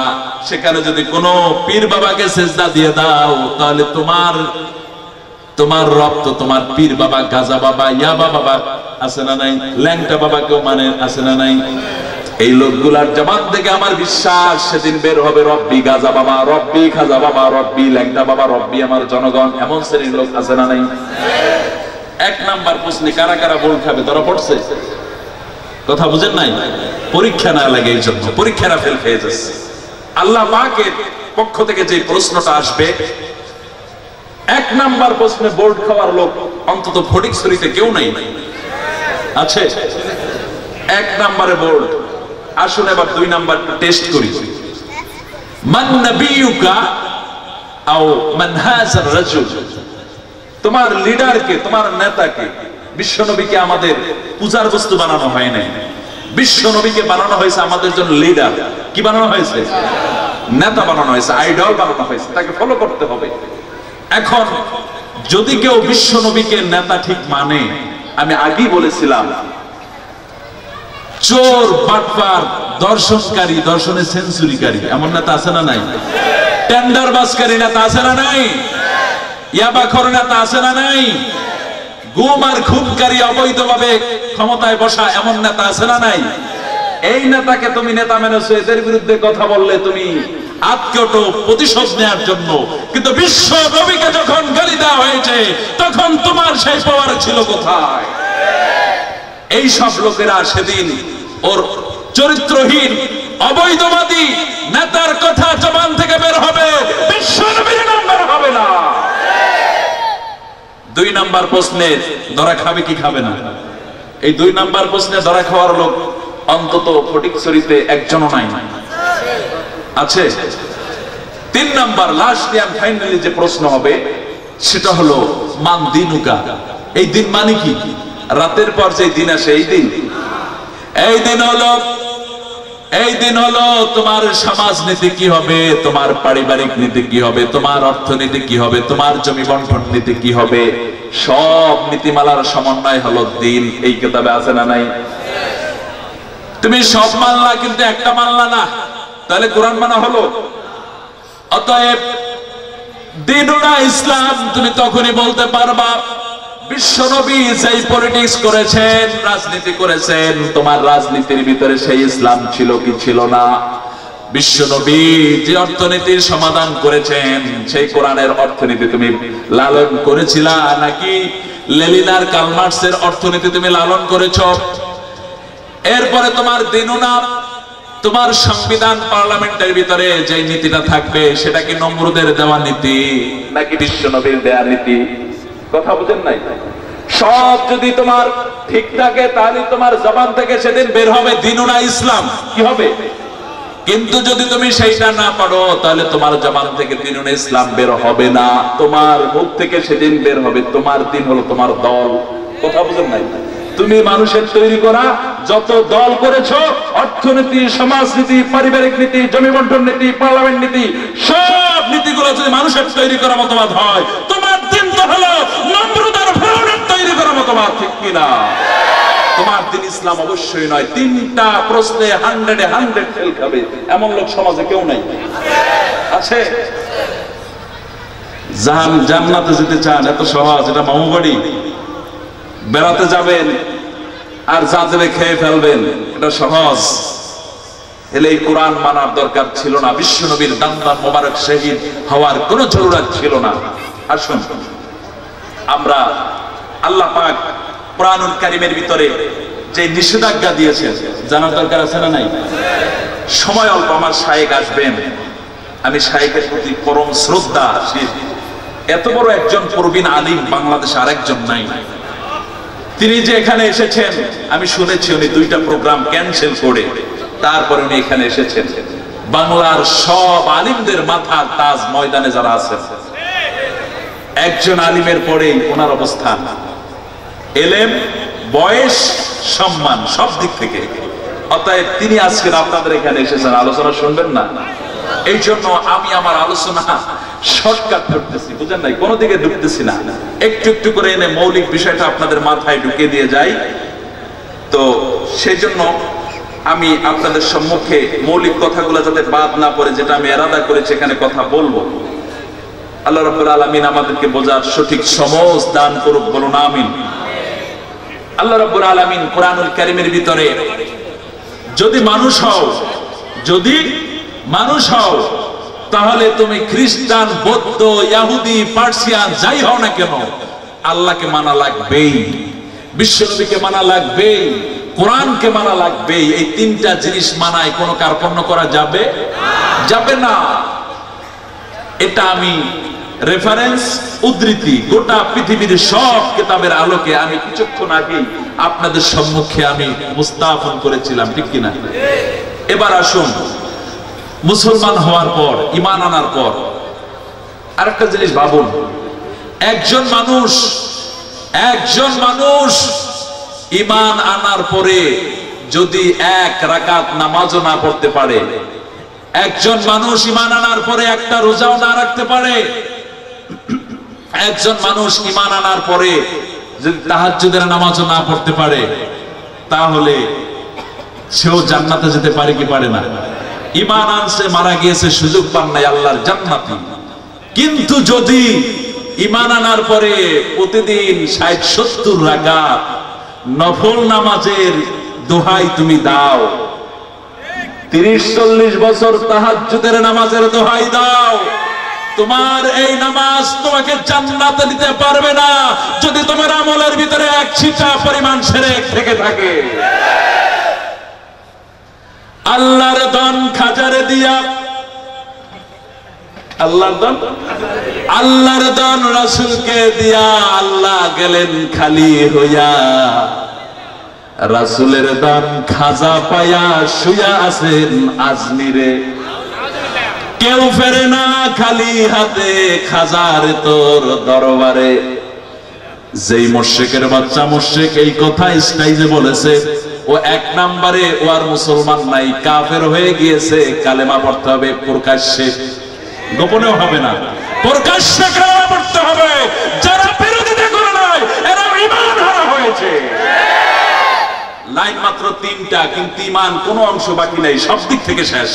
সেখানে যদি কোনো পীর বাবাকে সেজদা দিয়ে দাও, তাহলে তোমার রব তো তোমার পীর বাবা, গাজা বাবা, ইয়াবা বাবা আছে না নাই? ল্যাংটা বাবাকেও মানে আছে না নাই? এই লোকগুলার জবান থেকে আমার বিশ্বাস সেদিন বের হবে রব্বি গাজা বাবা, রব্বি খাজা বাবা, রব্বি ল্যাংটা বাবা, রব্বি আমার জনগণ। এমন শ্রেণীর লোক আছে না নাই? এক নাম্বার প্রশ্নে কারা কারা ভুল খাবে ধরা পড়ছে? কথা বুঝেন নাই? পরীক্ষা না লাগে, এই জন্য পরীক্ষাটা ফেল খেয়ে যাচ্ছে। আল্লাহ পাকের পক্ষ থেকে যে প্রশ্নটা আসবে, এক নাম্বার প্রশ্নে বোর্ড খাওয়ার লোক অন্তত ফটিকছড়িতে কেউ নাই, আছে? এক নাম্বারে বোর্ড। আসুন এবার দুই নাম্বার টেস্ট করি। মান নবিয়ুকা আও মান হাযার রাজুল, তোমার লিডারকে, তোমার নেতাকে। বিশ্ব নবীকে আমাদের পূজার বস্তু বানানো হয় নাই, বিশ্ব নবীকে বানানো হয়েছে আমাদের জন্য লিডার। কি বানানো হয়েছে? নেতা বানানো হয়েছে, আইডল বানানো হয়েছে, তাকে ফলো করতে হবে। এখন যদি কেউ বিশ্ব নবীকে নেতা ঠিক মানে, আমি আগেই বলেছিলাম চোর, বাটপার, দর্শনকারী, দর্শনে সেঞ্চুরিকারী, এমন নেতা আছে না নাই? টেন্ডার বাসকারী নেতা আছে না নাই? ইয়াবাখোর নেতা আছে না নাই? গুম আর খুনকারী, অবৈধভাবে ক্ষমতায় বসা এমন নেতা আছে না নাই? এই নেতাকে তুমি নেতা মেনেছো, এদের বিরুদ্ধে কথা বললে তুমি আত্মীয়ত প্রতিশোধ নেওয়ার জন্য। কিন্তু বিশ্ব নবীকে যখন গালি দেওয়া হয়েছে, তখন তোমার সেই পাওয়ার ছিল কোথায়? এই সব লোকেরা সেদিন ওর চরিত্রহীন অবৈধবাদী নেতার কথা জবান থেকে বের হবে, বিশ্ব নবীর নাম বের হবে না। দুই নাম্বার প্রশ্নে ধরা খাবে কি খাবে না? এই দুই নাম্বার প্রশ্নে ধরা খাওয়ার লোক অন্তত ফটিকছড়িতে একজনও নাই, আছে? তিন নাম্বার লাস্ট এন্ড ফাইনালি যে প্রশ্ন হবে সেটা হলো মান দিনুকা, এই দিন মানে কি? রাতের পর যে দিন আসে এই দিন। এই দিন হলো তোমার সমাজনীতি কি হবে, তোমার পারিবারিক নীতি কি হবে, তোমার অর্থনীতি কি হবে, তোমার জমি বন্টন নীতি কি হবে, সব নীতিমালার সমন্বয় হলো দিন। এই কিতাবে আছে না নাই? তুমি সব মানলা কিন্তু একটা মানলা না, তাহলে কোরআন মানা হলো? অতএব দিনুনা ইসলাম তুমি তখনই বলতে পারবা বিশ্বনবী যেই পলিটিক্স করেছেন, রাজনীতি করেছেন, তোমার রাজনীতির ভিতরে সেই ইসলাম ছিল কি ছিল না? বিশ্বনবী যে অর্থনীতির সমাধান করেছেন, সেই কোরআনের অর্থনীতি তুমি লালন করেছিলা, নাকি লেনিনার কার্ল মার্কসের অর্থনীতি তুমি লালন করেছো? এরপরে তোমার দিনুনা, তোমার সংবিধান পার্লামেন্টের ভিতরে যে নীতিটা থাকবে সেটা কি নমরুদের দেওয়া নীতি নাকি বিশ্বনবীর দেওয়া নীতি? কথা বুঝেন নাই? সব যদি তোমার ঠিক থাকে তাহলে তোমার জবান থেকে সেদিন বের হবে দিনুনা ইসলাম, কি হবে? কিন্তু যদি তুমি সেইটা না পারো, তাহলে তোমার জবান থেকে দিনুনা ইসলাম বের হবে না, তোমার মুখ থেকে সেদিন বের হবে তোমার দিন হলো তোমার দল। কথা বুঝেন নাই? তুমি মানুষের তৈরি করা যত দল করেছো, অর্থনীতি, সমাজনীতি, পারিবারিক নীতি, জমি বন্টন নীতি, পার্লামেন্ট নীতি, সব নীতিগুলো যদি মানুষের তৈরি করা মতবাদ হয়, তোমার দিন তো হলো নমরুদ আর ফিরআউনের তৈরি করা মতবাদ, ঠিক কিনা? তোমার দিন ইসলাম অবশ্যই নয়। তিনটা প্রশ্নে 100 ফেল খাবে এমন লোক সমাজে কেউ নাই, আছে? জান্নাতে যেতে চান, এত সহজ? এটা মামু বাড়ি। বেড়াতে যাবেন, আর যা দেবে খেয়ে ফেলবেন, এটা সহজ। এলে এই কোরআন মানার দরকার ছিল না, বিশ্ব নবীর দান্দান মোবারক শহীদ হওয়ার কোনো জরুরত ছিল না। আসুন আমরা আল্লাহ পাক কোরআনুল কারীমের ভিতরে যে নিষেধাজ্ঞা দিয়েছেন জানার দরকার আছে না নাই? সময় অল্প, আমার শায়েখ আসবেন, আমি শায়েখের প্রতি পরম শ্রদ্ধাশীল। এত বড় একজন প্রবীণ আলিম বাংলাদেশে আরেকজন নাই। তিনি যে এখানে এসেছেন আমি শুনেছি উনি 2টা প্রোগ্রাম ক্যান্সেল করে তারপরে উনি এখানে এসেছেন। বাংলার সব আলিমদের মাথার তাজ ময়দানে যারা আছেন, একজন আলিমের পরেই ওনার অবস্থান, এলেম, বয়স, সম্মান সব দিক থেকে। অতএব তিনি আজকে আপনাদের এখানে এসেছেন, আলোচনা শুনবেন না। এই জন্য আমি আমার আলোচনা শর্টকাট করতেছি, বুঝেন নাই, কোনো দিকে ঢুকতেছি না, একটু একটু করে এনে মৌলিক বিষয়টা আপনাদের মাথায় ঢুকে দিয়ে যাই। তো সেই জন্য আমি আপনাদের সম্মুখে মৌলিক কথাগুলো যাতে বাদ না পড়ে, যেটা আমি এরাদা করেছি এখানে কথা বলবো, আল্লাহ রাব্বুল আলামিন আমাদেরকে বোঝার সঠিক সমজ দান করুক, বলুন আমিন। আল্লাহ রাব্বুল আলামিন কোরআনুল কারীমের ভিতরে যদি মানুষ হও তাহলে তুমি খ্রিস্টান, বৌদ্ধ, ইহুদি, পার্সিয়ান যাই হও না কেন, আল্লাহকে মানা লাগবেই, বিশ্বনবীকে মানা লাগবেই, কোরআনকে মানা লাগবেই। এই 3টা জিনিস মানায় কোনো কার্পণ্য করা যাবে না। এটা আমি রেফারেন্স, উদ্ধৃতি গোটা পৃথিবীর সব কিতাবের আলোকে আমি কিছুক্ষণ আগে আপনাদের সম্মুখে আমি উপস্থাপন করেছিলাম, ঠিক কিনা? এবার আসুন, মুসলমান হওয়ার পর, ঈমান আনার পর আরেকটা জিনিস ভাবুন। একজন মানুষ ঈমান আনার পরে যদি 1 রাকাত নামাজও না পড়তে পারে, একজন মানুষ ঈমান আনার পরে একটা রোজাও না রাখতে পারে, একজন মানুষ ঈমান আনার পরে যদি তাহাজ্জুদের নামাজও না পড়তে পারে, তাহলে সেও জান্নাতে যেতে পারে কি পারে না? ঈমান আনছে, মারা গিয়েছে, সুযোগ পান নাই আল্লাহর জান্নাতি। কিন্তু যদি ঈমান আনার পরে প্রতিদিন 60-70 রাকাত নফল নামাজের দোহাই তুমি দাও, 30-40 বছর তাহাজ্জুদের নামাজের দোহাই দাও, তোমার এই নামাজ তোমাকে জান্নাতে দিতে পারবে না যদি তোমার আমলের ভিতরে 1 ছিটা পরিমাণ শিরক থেকে থাকে। আল্লাহর দান খাজারে দিয়া, আল্লাহর দান রাসূলকে দিয়া আল্লাহ গেলেন খালি হইয়া, রাসূলের দান খাজা পায়া শুয়া আছেন আজমিরে। কেউ ফেরে না খালি হাতে খাজার তোর দরবারে। যেই মুশরিকের বাচ্চা মুশরিক এই কথা স্টাইজে বলেছে, ও 1 নম্বরে ও আর মুসলমান নাই, কাফের হয়ে গিয়েছে। কালেমা পড়তে হবে প্রকাশ্যে, গোপনেও হবে না, প্রকাশ্যে কালেমা পড়তে হবে। যারা বিরোধিতা করে নাই এরা ঈমান হারা হয়েছে। লাইন মাত্র 3টা, কিন্তু ঈমান কোনো অংশ বাকি নাই, সব দিক থেকে শেষ।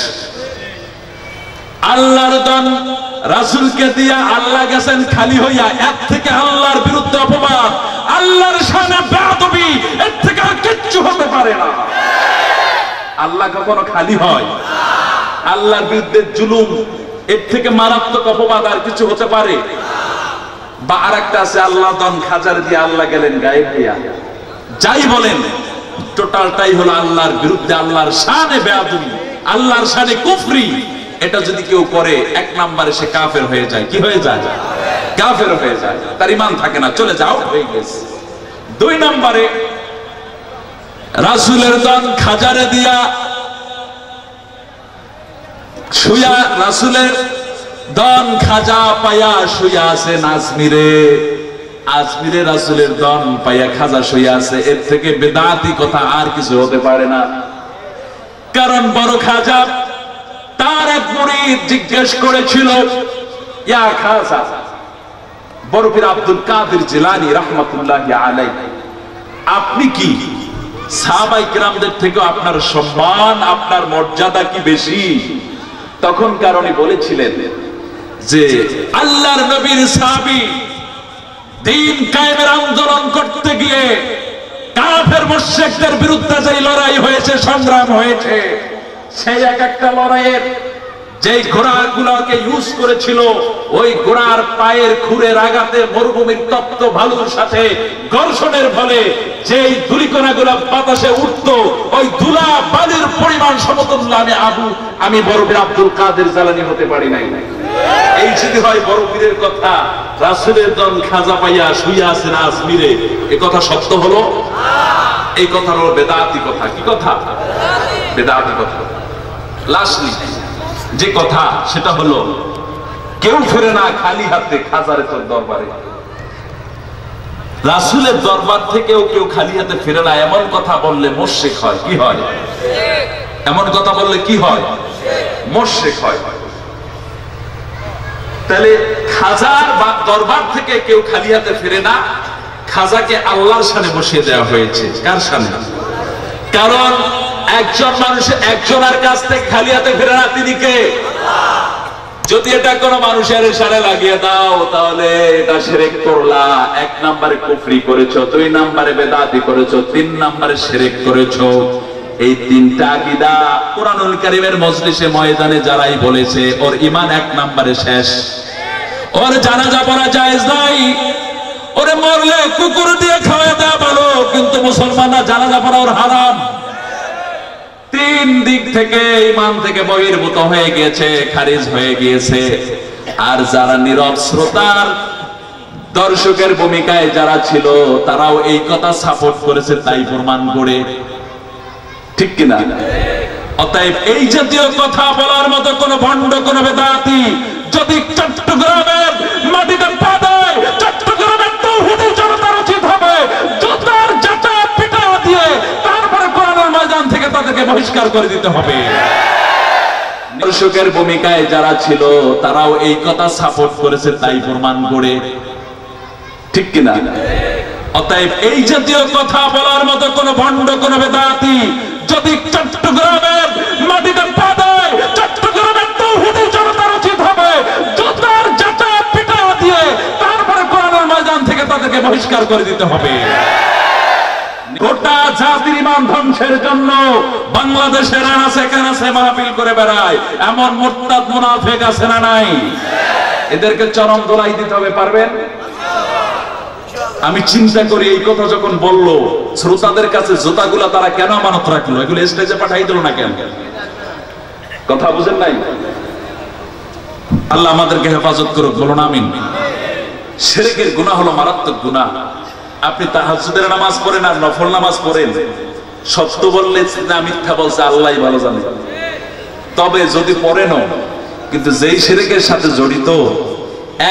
আল্লাহর দান রাসূলকে দিয়া আল্লাহ গেছেন খালি হইয়া, এর থেকে আল্লাহর বিরুদ্ধে অপবাদ, আল্লাহর শানে বেয়াদবি, এর থেকে আর কিচ্ছু হতে পারে না। আল্লাহ কখনো খালি হয়? আল্লাহর বিরুদ্ধে জুলুম, এর থেকে মারাত্মক অপবাদ আর কিছু হতে পারে? বা আরেকটা আছে, আল্লাহ দান খাজার দিয়ে আল্লাহ গেলেন গায়েব দিয়া। যাই বলেন, টোটালটাই হলো আল্লাহর বিরুদ্ধে, আল্লাহর শানে বেয়াদবি, আল্লাহর শানে কুফরি। এটা যদি কেউ করে 1 নম্বরে সে কাফের হয়ে যায়। কি হয়ে যায়? কাফের হয়ে যায়, তার ঈমান থাকে না, চলে যাও, হয়ে গেছে। 2 নম্বরে রাসূলের দান খাজারে দিয়া শুয়া, রাসূলের দান খাজা পায়া শুয়া আছেন আজমিরে। আজমিরে রাসূলের দান পায়া খাজা শুয়া আছে, এর থেকে বেদাতি কথা আর কিছু হতে পারে না। কারণ বড় খাজা, তার এক মুরিদ জিজ্ঞেস করেছিল, ইয়া খাজা, বড় পীর আব্দুল কাদের জিলানী রাহমাতুল্লাহি আলাইহি, আপনি কি সাহাবায়ে কিরামদের থেকে আপনার সম্মান, আপনার মর্যাদা কি বেশি? তখন কারণে বলেছিলেন যে আল্লাহর নবীর সাহাবী দ্বীন কায়েমের আন্দোলন করতে গিয়ে কাফের মুশরিকদের বিরুদ্ধে যে লড়াই হয়েছে, সংগ্রাম হয়েছে, সেই এক একটা লড়াইয়ের যেই ঘোড়াগুলোকে ইউজ করেছিল, ওই ঘোড়ার পায়ের খুরের আঘাতে মরুভূমির তপ্ত বালুর সাথে ঘর্ষণের ফলে যেই ধূলিকণাগুলো বাতাসে উঠতো, ওই ধুলা বালির পরিমাণ সমতুল্য আমি বড় পীর আব্দুল কাদের জালানী হতে পারি নাই। এই যদি হয় বড় পীরের কথা, রাসূলের দন খাজা পাইয়া শুইয়া আছেন আজমিরে, এই কথা সত্য হলো? এই কথা হলো বেদাতি কথা। কি কথা? বেদাতি কথা। লাস্টলি যে কথা সেটা হলো, কেউ ফিরে না খালি হাতে খাজারে তোর দরবারে। রাসূলের দরবার থেকেও কেউ খালি হাতে ফিরে না, এমন কথা বললে মুশরিক হয়। কি হয়? এমন কথা বললে কি হয়? মুশরিক হয়। তাহলে খাজার দরবার থেকে কেউ খালি হাতে ফিরে না, খাজাকে আল্লাহর সামনে বসিয়ে দেওয়া হয়েছে। কার সামনে? কারণ একজন মানুষ একজনের কাছ থেকে খালি হাতে ফিরে না, তিনি কে? যদি এটা কোন মানুষের সামনে লাগিয়ে দাও, তাহলে এটা শিরক করলা। 1 নম্বরে কুফরি করেছো, 2 নম্বরে বেদাতি করেছো, 3 নম্বরে শিরক করেছো। এই 3টা আকীদা কুরআনুল কারীমের মজলিসে ময়দানে যারাই বলেছে, ওর ঈমান 1 নম্বরে শেষ। ওর জানাজা পড়া জায়েজ নাই। ওরে মরলে কুকুর দিয়ে খাওয়া দেওয়া ভালো, কিন্তু মুসলমানরা জানাজা পড়া ওর হারাম। 3 দিক থেকে ঈমান থেকে বহির্ভূত হয়ে গিয়েছে, খারিজ হয়ে গিয়েছে। আর যারা নীরব শ্রোতার দর্শকের ভূমিকায় যারা ছিল, তারাও এই কথা সাপোর্ট করেছে, তাই প্রমাণ করে। ঠিক কিনা? অতএব এই জাতীয় কথা বলার মতো কোন ভণ্ড, কোন বেদাতি যদি চট্টগ্রামের মাটিতে পা দেয়, চট্টগ্রামের তাওহীদের জনতার উচিত হবে জুতার জাটা পিটা দিয়ে তারপরে কোরআনের ময়দান থেকে তাদেরকে বহিষ্কার করে দিতে হবে। দর্শকের ভূমিকায় যারা ছিল, তারাও এই কথা সাপোর্ট করেছে, তাই প্রমাণ করে। ঠিক কিনা? অতএব এই জাতীয় কথা বলার মতো কোন ভণ্ড, কোন বেদাতি যদি চট্টগ্রামের মাটিতে পা দেয়, চট্টগ্রামের তাওহীদের জনতার উচিত হবে জুতার জাটা পিটা দিয়ে তারপরে কোরআনের ময়দান থেকে তাদেরকে বহিষ্কার করে দিতে হবে। গোটা জাতির ঈমান ধ্বংসের জন্য বাংলাদেশের আনাচে কানাচে মাহফিল করে বেড়ায় এমন মুরতাদ মুনাফিক আছে না নাই? এদেরকে চরম দোলাই দিতে হবে। পারবেন? আমি চিন্তা করি, এই কথা যখন বললো, শ্রোতাদের কাছে জুতাগুলা তারা কেন আমানত রাখলো? এগুলো স্টেজে পাঠাই দিল না কেন? কথা বুঝেন নাই? আল্লাহ আমাদেরকে হেফাজত করুক, বলুন আমিন। শিরকের গুনাহ হলো মারাত্মক গুনাহ। আপনি তাহাজ্জুদের নামাজ পড়েন আর নফল নামাজ পড়েন, সত্য বললে না মিথ্যা বলছে আল্লাহই ভালো জানে। তবে যদি পড়েনও, কিন্তু যেই শিরকের সাথে জড়িত,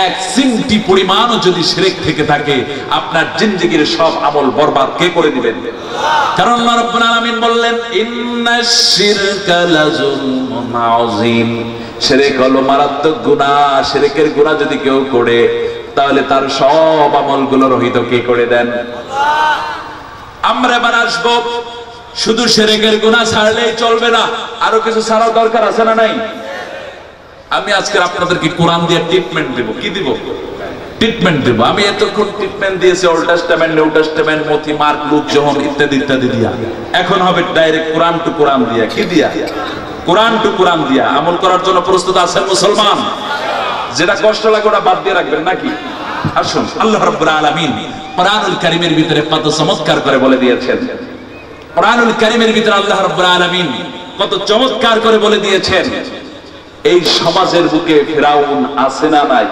1 চিমটি পরিমাণও যদি শিরক থেকে থাকে, আপনার জিন্দেগীর সব আমল বরবাদ কে করে দিবেন? কারণ আল্লাহ রাব্বুল আলামিন বললেন, ইন্নাশ শিরকা লাযুলমুন আযীম। শিরক হলো মারাত্মক গুনাহ। শিরকের গুনাহ যদি কেউ করে, তাহলে তার সব আমলগুলো রহিত কে করে দেন? আমরা এবার আসবো, শুধু শিরকের গুনাহ ছাড়লেই চলবে না, আরো কিছু ছাড়ার দরকার আছে না নাই? আমি আজকে আপনাদেরকে কোরআন দিয়ে ট্রিটমেন্ট দেব। কি দিব? ট্রিটমেন্ট দেব। আমি এতক্ষণ ট্রিটমেন্ট দিয়েছি ওল্ড টেস্টামেন্ট, নিউ টেস্টামেন্ট, মথি, মার্ক, লুক, যোহন ইত্যাদি ইত্যাদি দিয়া। এখন হবে ডাইরেক্ট কোরআন টু কোরআন দিয়া। কি দিয়া? কোরআন টু কোরআন দিয়া। আমল করার জন্য প্রস্তুত আছেন মুসলমান? যেটা কষ্ট লাগে ওটা বাদ দিয়ে রাখবেন নাকি? আসুন, আল্লাহ রাব্বুল আলামিন কোরআনুল কারীমের ভিতরে কত চমৎকার করে বলে দিয়েছেন। কোরআনুল কারীমের ভিতরে আল্লাহ রাব্বুল আলামিন কত চমৎকার করে বলে দিয়েছেন। এই সমাজের বুকে ফেরাউন আছে না নাই?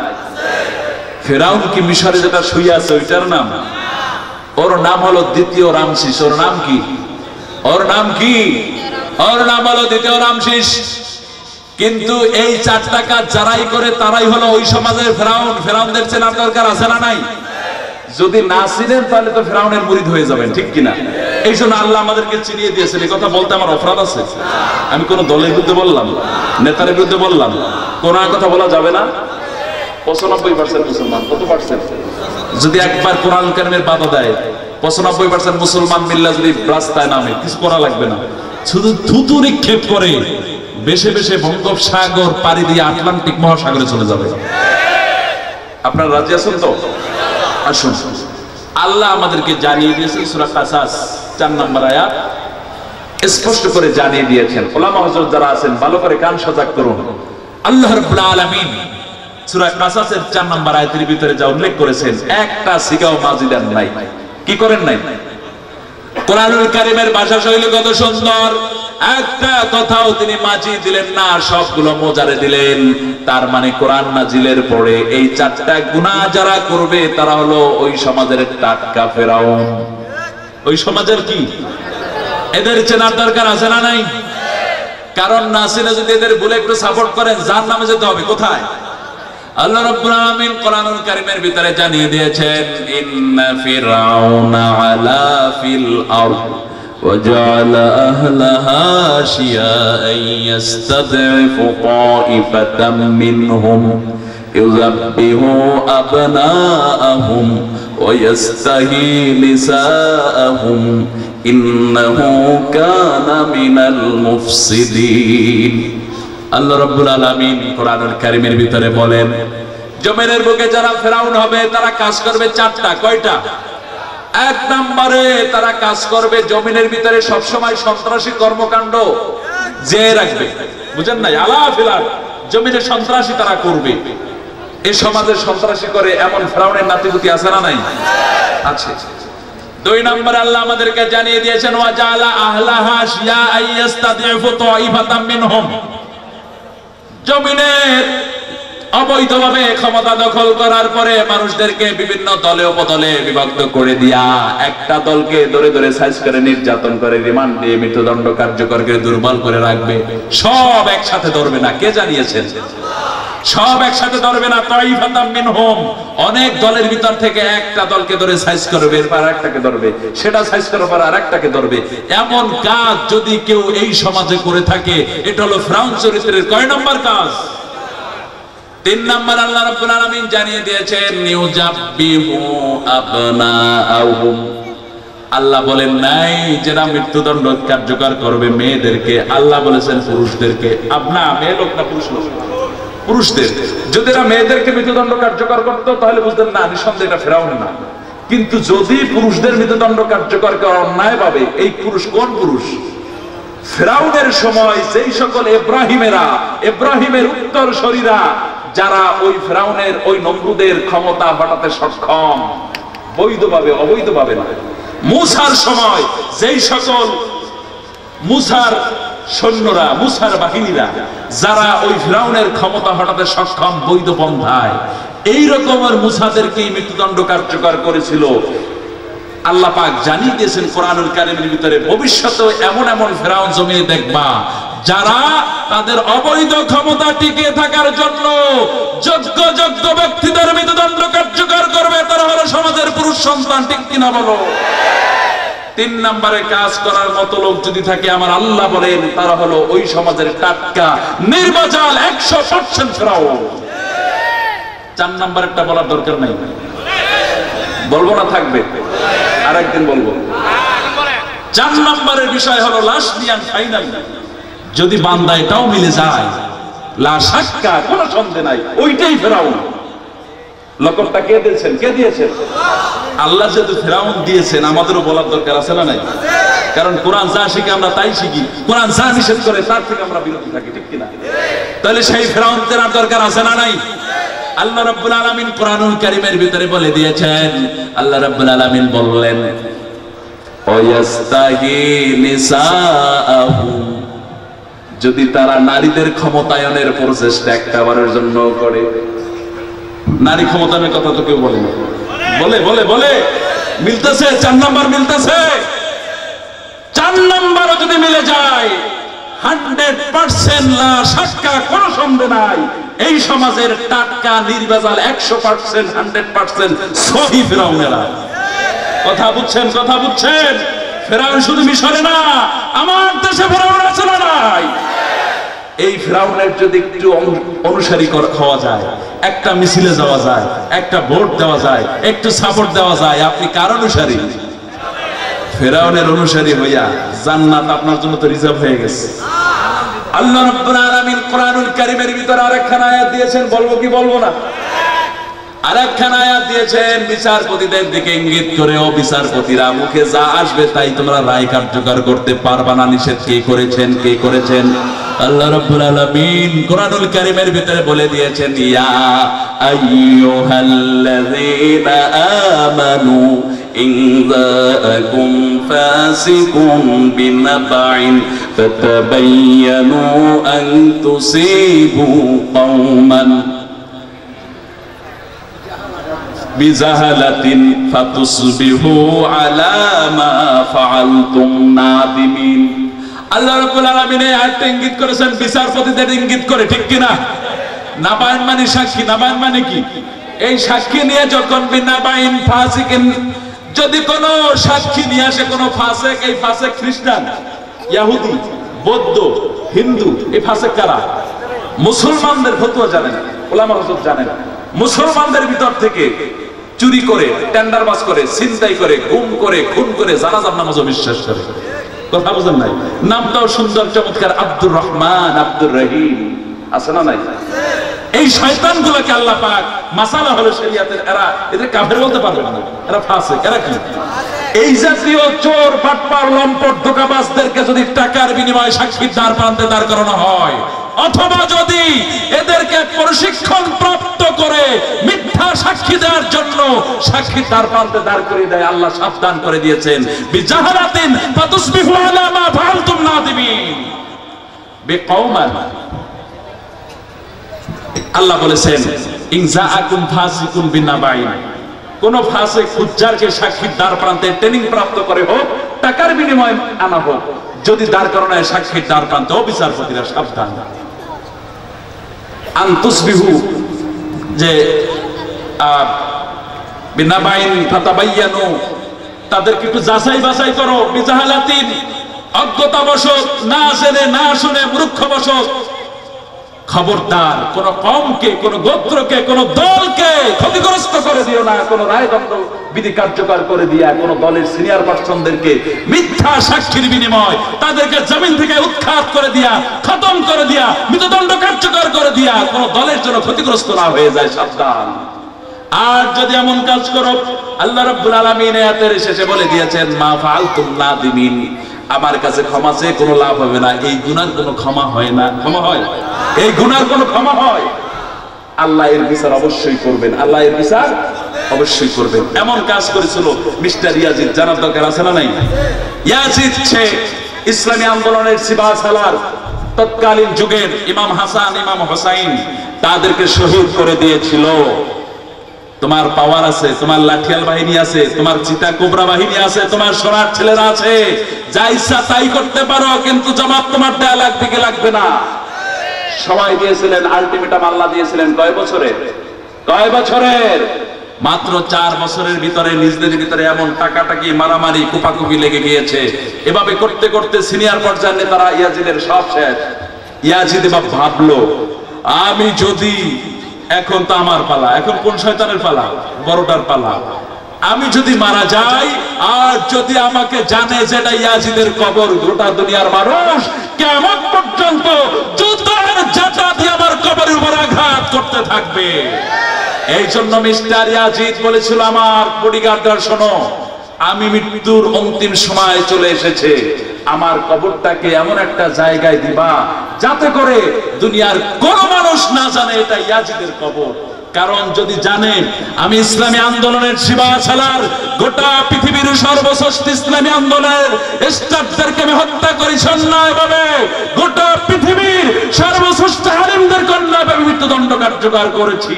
ফেরাউন কি মিশরে যেটা শুয়ে আছে ওইটার নাম? ওর নাম হলো দ্বিতীয় রামসিস। ওর নাম কি? ওর নাম কি? ওর নাম হলো দ্বিতীয় রামসিস। কিন্তু এই 4টা কাজ যারাই করে, তারাই হলো ওই সমাজের ফেরাউন। ফেরাউনদের চেনার দরকার আছে না নাই? যদি না চিনেন, তাহলে তো ফেরাউনের মুরিদ হয়ে যাবেন। ঠিক কিনা? এই জন্য আল্লাহ আমাদেরকে চিনিয়ে দিয়েছেন। এই কথা বলতে আমার অপরাধ আছে? আমি কোন দলের বিরুদ্ধে বললাম, নেতার বিরুদ্ধে বললাম, কোন কথা বলা যাবে না। 95% মুসলমান। কত পার্সেন্ট? যদি একবার কোরআন কারীমের বাধা দেয়, 95% মুসলমান মিল্লা যদি রাস্তায় নামে, কিছু করা লাগবে না, শুধু থুতু নিক্ষেপ করে বেশে বেশে বঙ্গোপসাগর পাড়ি দিয়ে আটলান্টিক মহাসাগরে চলে যাবে। আপনারা রাজি আছেন তো? আসুন, আল্লাহ আমাদেরকে জানিয়ে দিয়েছেন সূরা কাসাস 4 নম্বর আয়াত স্পষ্ট করে জানিয়ে দিয়েছেন। ওলামা হযরত যারা আছেন ভালো করে কান সজাগ করুন। আল্লাহ রাব্বুল আলামিন সূরা কাসাসের 4 নম্বর আয়াতের ভিতরে যা উল্লেখ করেছেন একটা সিগাও মাজি দেন নাই। কি করেন নাই? কোরআনুল কারীমের ভাষা শৈলী কত সুন্দর, একটা কথাও তিনি মাজি দিলেন না, সবগুলো মোজারে দিলেন। তার মানে কোরআন নাজিলের পরে এই 4টা গুনাহ যারা করবে তারা হলো ওই সমাজের টাটকা ফেরাউন। ওই সমাজের কি? এদের চেনার দরকার আছে না নাই? কারণ না চিনে যদি এদের বলে একটু সাপোর্ট করেন জাহান্নামে যেতে হবে। কোথায়? আল্লাহ রাব্বুল আলামিন কোরআনুল কারীমের ভিতরে জানিয়ে দিয়েছেন, ইন্না ফিরআউনা আলা ফিল আরদ وجعل أهلها شيعا يستضعف طائفة منهم يذبح أبناءهم ويستحيي نساءهم إنه كان من المفسدين। আল্লাহ রাব্বুল আলামিন কোরআনুল কারীমের ভিতরে বলেন, জমিনের বুকে যারা ফেরাউন হবে তারা কাজ করবে 4টা। কয়টা? 1 নম্বরে তারা কাজ করবে জমিনের ভিতরে সবসময় সন্ত্রাসী কর্মকাণ্ড যে রাখবে। বুঝেন নাই? আলা ফিলার জমিনে সন্ত্রাসী তারা করবে। এই সমাজে সন্ত্রাসী করে এমন ফেরাউনের নাতিপুতি আছে না নাই? আছে। 2 নম্বরে আল্লাহ আমাদেরকে জানিয়ে দিয়েছেন, ওয়া জাআলা আহলাহা শিয়া আইয়াস্তাদিফু তাইফাতাম মিনহুম। জমিনের অবৈধভাবে ক্ষমতা দখল করার পরে মানুষদেরকে বিভিন্ন দলে উপদলে বিভক্ত করে দিয়া একটা দলকে ধরে ধরে সাইজ করে নির্যাতন করে রিমান্ড দিয়ে মৃত্যুদণ্ড কার্যকর করে দুর্বল করে রাখবে। সব একসাথে ধরবে না। কে জানিয়েছেন? সব একসাথে ধরবে না। তাইফাতাম মিনহুম, অনেক দলের ভিতর থেকে একটা দলকে ধরে সাইজ করবে, এরপর আরেকটাকে ধরবে, সেটা সাইজ করার পর আরেকটাকে ধরবে। এমন কাজ যদি কেউ এই সমাজে করে থাকে এটা হলো ফিরআউন চরিত্রের কয় নম্বর কাজ? 3 নম্বর আল্লাহ রাব্বুল আলামিন জানিয়ে দিয়েছেন, ইউজাব্বিহু আবনাআহুম। আল্লাহ বলেন নাই যারা মৃত্যুদণ্ড কার্যকর করবে মেয়েদেরকে, আল্লাহ বলেছেন পুরুষদেরকে। আপনা মেয়ে লোক না পুরুষ লোক? পুরুষদের। যদি এরা মেয়েদেরকে মৃত্যুদণ্ড কার্যকর করতো তাহলে বুঝতেন না নিঃসন্দেহে এটা ফেরাউন না। কিন্তু যদি পুরুষদের মৃত্যুদণ্ড কার্যকর করা অন্যায় ভাবে, এই পুরুষ কোন পুরুষ? ফেরাউনের সময় যেই সকল ইব্রাহিমের উত্তরসূরিরা যারা ওই ফেরাউনের ওই নমরুদের ক্ষমতা হটাতে সক্ষম, বৈধভাবে অবৈধভাবে না। মূসার সময় যেই সকল মূসার সৈন্যরা, মূসার বাহিনীরা যারা ওই ফেরাউনের ক্ষমতা হটাতে সক্ষম বৈধ পন্থায়, এই রকমের মূসাদেরকে মৃত্যুদণ্ড কার্যকর করেছিল। আল্লাহ পাক জানিয়ে দিয়েছেন কোরআনুল কারীমের ভিতরে, ভবিষ্যতে এমন এমন ফেরাউন জমিনে দেখবা যারা তাদের অবৈধ ক্ষমতা টিকে থাকার জন্য যোগ্য ব্যক্তিদের মৃত্যুদণ্ড কার্যকর করবে। তারা হলো সমাজের পুরুষ সন্তান। ঠিক কিনা বলো? 3 নম্বরে কাজ করার মতো লোক যদি থাকে, আমার আল্লাহ বলেন তারা হলো ওই সমাজের টাটকা নির্বাচাল 100% ফেরাউন। 4 নম্বরেরটা বলার দরকার নাই, বলবো না? থাকবে, আরেকদিন বলবো। 4 নম্বরের বিষয় হলো লাশ নিয়ান ফাইনাল। যদি বান্দা এটাও মিলে যায়, লা শাক্কা, কোনো সন্দেহ নাই, ওইটাই ফেরাউন। লকবটা কে দিয়েছেন? কে দিয়েছেন? আল্লাহ যেহেতু ফেরাউন দিয়েছেন, আমাদেরও বলার দরকার আছে না নাই? কারণ কোরআন যা শিখে আমরা তাই শিখি, কোরআন যা নিষেধ করে তার থেকে আমরা বিরত থাকি। ঠিক কিনা? তাহলে সেই ফেরাউন চেনার দরকার আছে না নাই? আল্লাহ রাব্বুল আলামিন কোরআনুল কারীমের ভিতরে বলে দিয়েছেন, আল্লাহ রাব্বুল আলামিন বললেন, ওয়াস্তাহি নিসাআহুম, যদি তারা নারীদের ক্ষমতায়নের প্রচেষ্টা একবারের জন্য করে। নারী ক্ষমতায়নের কথা তো কেউ বলে না। বলে মিলতেছে? 4 নম্বর মিলতেছে? 4 নম্বর যদি মিলে যায় 100% লা শাক্কা, কোনো সন্দেহ নাই, এই সমাজের টাটকা নির্বাচাল 100% 100% সহি ফেরাউনেরা। কথা বুঝছেন? ফেরাউন শুধু মিশরে না, আমার দেশে ফেরাউন আছে না নাই? এই ফেরাউনের যদি একটু অনুসারী হওয়া যায়, একটা মিছিলে যাওয়া যায়, একটা ভোট দেওয়া যায়, একটু সাপোর্ট দেওয়া যায়, আপনি কার অনুসারী? ফেরাউনের অনুসারী হইয়া জান্নাত আপনার জন্য তো রিজার্ভ হয়ে গেছে। আল্লাহ রাব্বুল আলামিন কোরআনুল কারীমের ভিতরে আরেকখানা আয়াত দিয়েছেন, বলবো কি বলবো না? আরেকখান আয়াত দিয়েছেন বিচারপতিদের দিকে ইঙ্গিত করে, ও বিচারপতিরা, মুখে যা আসবে তাই তোমরা রায় কার্যকর করতে পারবা না। নিষেধ কে করেছেন? কে করেছেন? আল্লাহ রাব্বুল আলামিন কোরআনুল কারীমের ভিতরে বলে দিয়েছেন, ইয়া আইয়ুহাল্লাযীনা আমানু ইন যাআকুম ফাসিকুম বিনাবাইন ফাতাবায়ানু আন তুসিবু কওমান বিজাহালাতিন ফাতুসবিহু আলা মা ফাআলতুম নাদিমিন। আল্লাহ রাব্বুল আলামিন এই আয়াতে ইঙ্গিত করেছেন বিচারপতিদের ইঙ্গিত করে, ঠিক কি না? নাবাইন মানে সাক্ষী। নাবাইন মানে কি? এই সাক্ষী নিয়ে যখন বিনাবাইন ফাসিকিন, যদি কোনো সাক্ষী নিয়ে আসে কোনো ফাসিক, এই ফাসিক খ্রিস্টান, ইহুদি, বৌদ্ধ, হিন্দু, এই ফাসিক কারা? মুসলমানদের ফতোয়া জানেন, উলামা হুজুর জানেন। মুসলমানদের ভিতর থেকে চুরি করে, টেন্ডারবাজ করে, ছিনতাই করে, গুম করে, খুন করে, জানাজার নামাজও বিশ্বাস করে। কথা বুঝেন নাই? নামটাও সুন্দর চমৎকার, আব্দুর রহমান, আব্দুর রহিম, আছে না নাই? এই শয়তানগুলোকে আল্লাহ পাক মাসালা হলো শরীয়তের, এরা এদের কাফের বলতে পারবে না, এরা ফাসিক। এরা কি? এই জাতীয় চোর, বাটপার, লম্পট, ধোঁকাবাজদেরকে যদি টাকার বিনিময়ে সাক্ষীর দ্বার প্রান্তে দাঁড় করানো হয়, অথবা যদি এদেরকে প্রশিক্ষণ প্রাপ্ত করে মিথ্যা সাক্ষী দেওয়ার জন্য সাক্ষীর দ্বার প্রান্তে দাঁড় করিয়ে দেয়, আল্লাহ সাবধান করে দিয়েছেন, বিজাহালাতিন ফাতুসবিহু আলা মা ফাআলতুম নাদিমিন বিকওমান। আল্লাহ বলেছেন, ইন যাআকুম ফাসিকুন বিনাবাইন, কোন ফাসিক হুজ্জারকে সাক্ষীর দ্বার প্রান্তে ট্রেনিং প্রাপ্ত করে হোক, টাকার বিনিময়ে আনা হোক, যদি দাঁড় করানো হয় সাক্ষীর দ্বার প্রান্তে, ও বিচারপতিরা সাবধান। আনতুসবিহু, যে বিনাবাইন ফাতাবায়ানু, তাদেরকে একটু যাচাই বাছাই করো, বিজাহালাতিন, অজ্ঞতাবশত, না জেনে না শুনে, মূর্খবশত। খবরদার কোন কওমকে, কোন গোত্রকে, কোন দলকে ক্ষতিগ্রস্ত করে দিও না, কোন রায়দণ্ড বিধি কার্যকর করে দিয়া, কোন দলের সিনিয়র পার্সনদেরকে মিথ্যা সাক্ষীর বিনিময় তাদেরকে জমিন থেকে উৎখাত করে দিয়া, খতম করে দিয়া, মৃত্যুদণ্ড কার্যকর করে দিয়া, কোন দলের জন্য ক্ষতিগ্রস্ত না হয়ে যায়, সাবধান। আর যদি এমন কাজ করো, আল্লাহ রাব্বুল আলামিন আয়াতের শেষে বলে দিয়েছেন, মা ফাআলতুম নাদিমিন, আমার কাছে ক্ষমা চেয়ে কোনো লাভ হবে না। এই গুনার কোনো ক্ষমা হয় না। ক্ষমা হয়? এই গুনার কোনো ক্ষমা হয়? আল্লাহ এর বিচার অবশ্যই করবেন, আল্লাহ এর বিচার অবশ্যই করবেন। এমন কাজ করেছিল মিস্টার ইয়াজিদ, জানার দরকার আছে না নাই? ইয়াজিদ সে ইসলামী আন্দোলনের সিপাহসালার, তৎকালীন যুগের ইমাম হাসান, ইমাম হোসাইন, তাদেরকে শহীদ করে দিয়েছিল। তোমার পাওয়ার আছে, তোমার লাঠিয়াল বাহিনী আছে, তোমার চিতা কোবরা বাহিনী আছে, তোমার সোনার ছেলেরা আছে, যা ইচ্ছা তাই করতে পারো, কিন্তু জবাব তোমার দেয়া লাগবে কি লাগবে না? সবাই দিয়েছিলেন আলটিমেটাম, আল্লাহ দিয়েছিলেন কয় বছরের? কয় বছরের? মাত্র 4 বছরের ভিতরে নিজেদের ভিতরে এমন টাকাটাকি, মারামারি, কুপাকুপি লেগে গিয়েছে। এভাবে করতে করতে সিনিয়র পর্যায়ের নেতারা ইয়াজিদের সব শেষ। ইয়াজিদ এবার ভাবলো, আমি যদি, এখন তো আমার পালা, এখন কোন শয়তানের পালা? বড়টার পালা। আমি যদি মারা যাই, আর যদি আমাকে জানে যেটা ইয়াজিদের কবর, গোটা দুনিয়ার মানুষ কিয়ামত পর্যন্ত জুতার জাতা দিয়ে আমার কবরের উপর আঘাত করতে থাকবে। এই জন্য মিস্টার ইয়াজিদ বলেছিল, আমার বডিগার্ডরা শোনো, আমি মৃত্যুর অন্তিম সময় চলে এসেছে, আমার কবরটাকে এমন একটা জায়গায় দিবা যাতে করে দুনিয়ার কোন মানুষ না জানে এটা ইয়াজিদের কবর। কারণ যদি জানে আমি ইসলামী আন্দোলনের সিপাহসালার, গোটা পৃথিবীর সর্বশ্রেষ্ঠ ইসলামী আন্দোলনের স্টাফদেরকে আমি হত্যা করেছি অন্যায়ভাবে, গোটা পৃথিবীর সর্বশ্রেষ্ঠ আলেমদেরকে অন্যায়ভাবে মৃত্যুদণ্ড কার্যকর করেছি,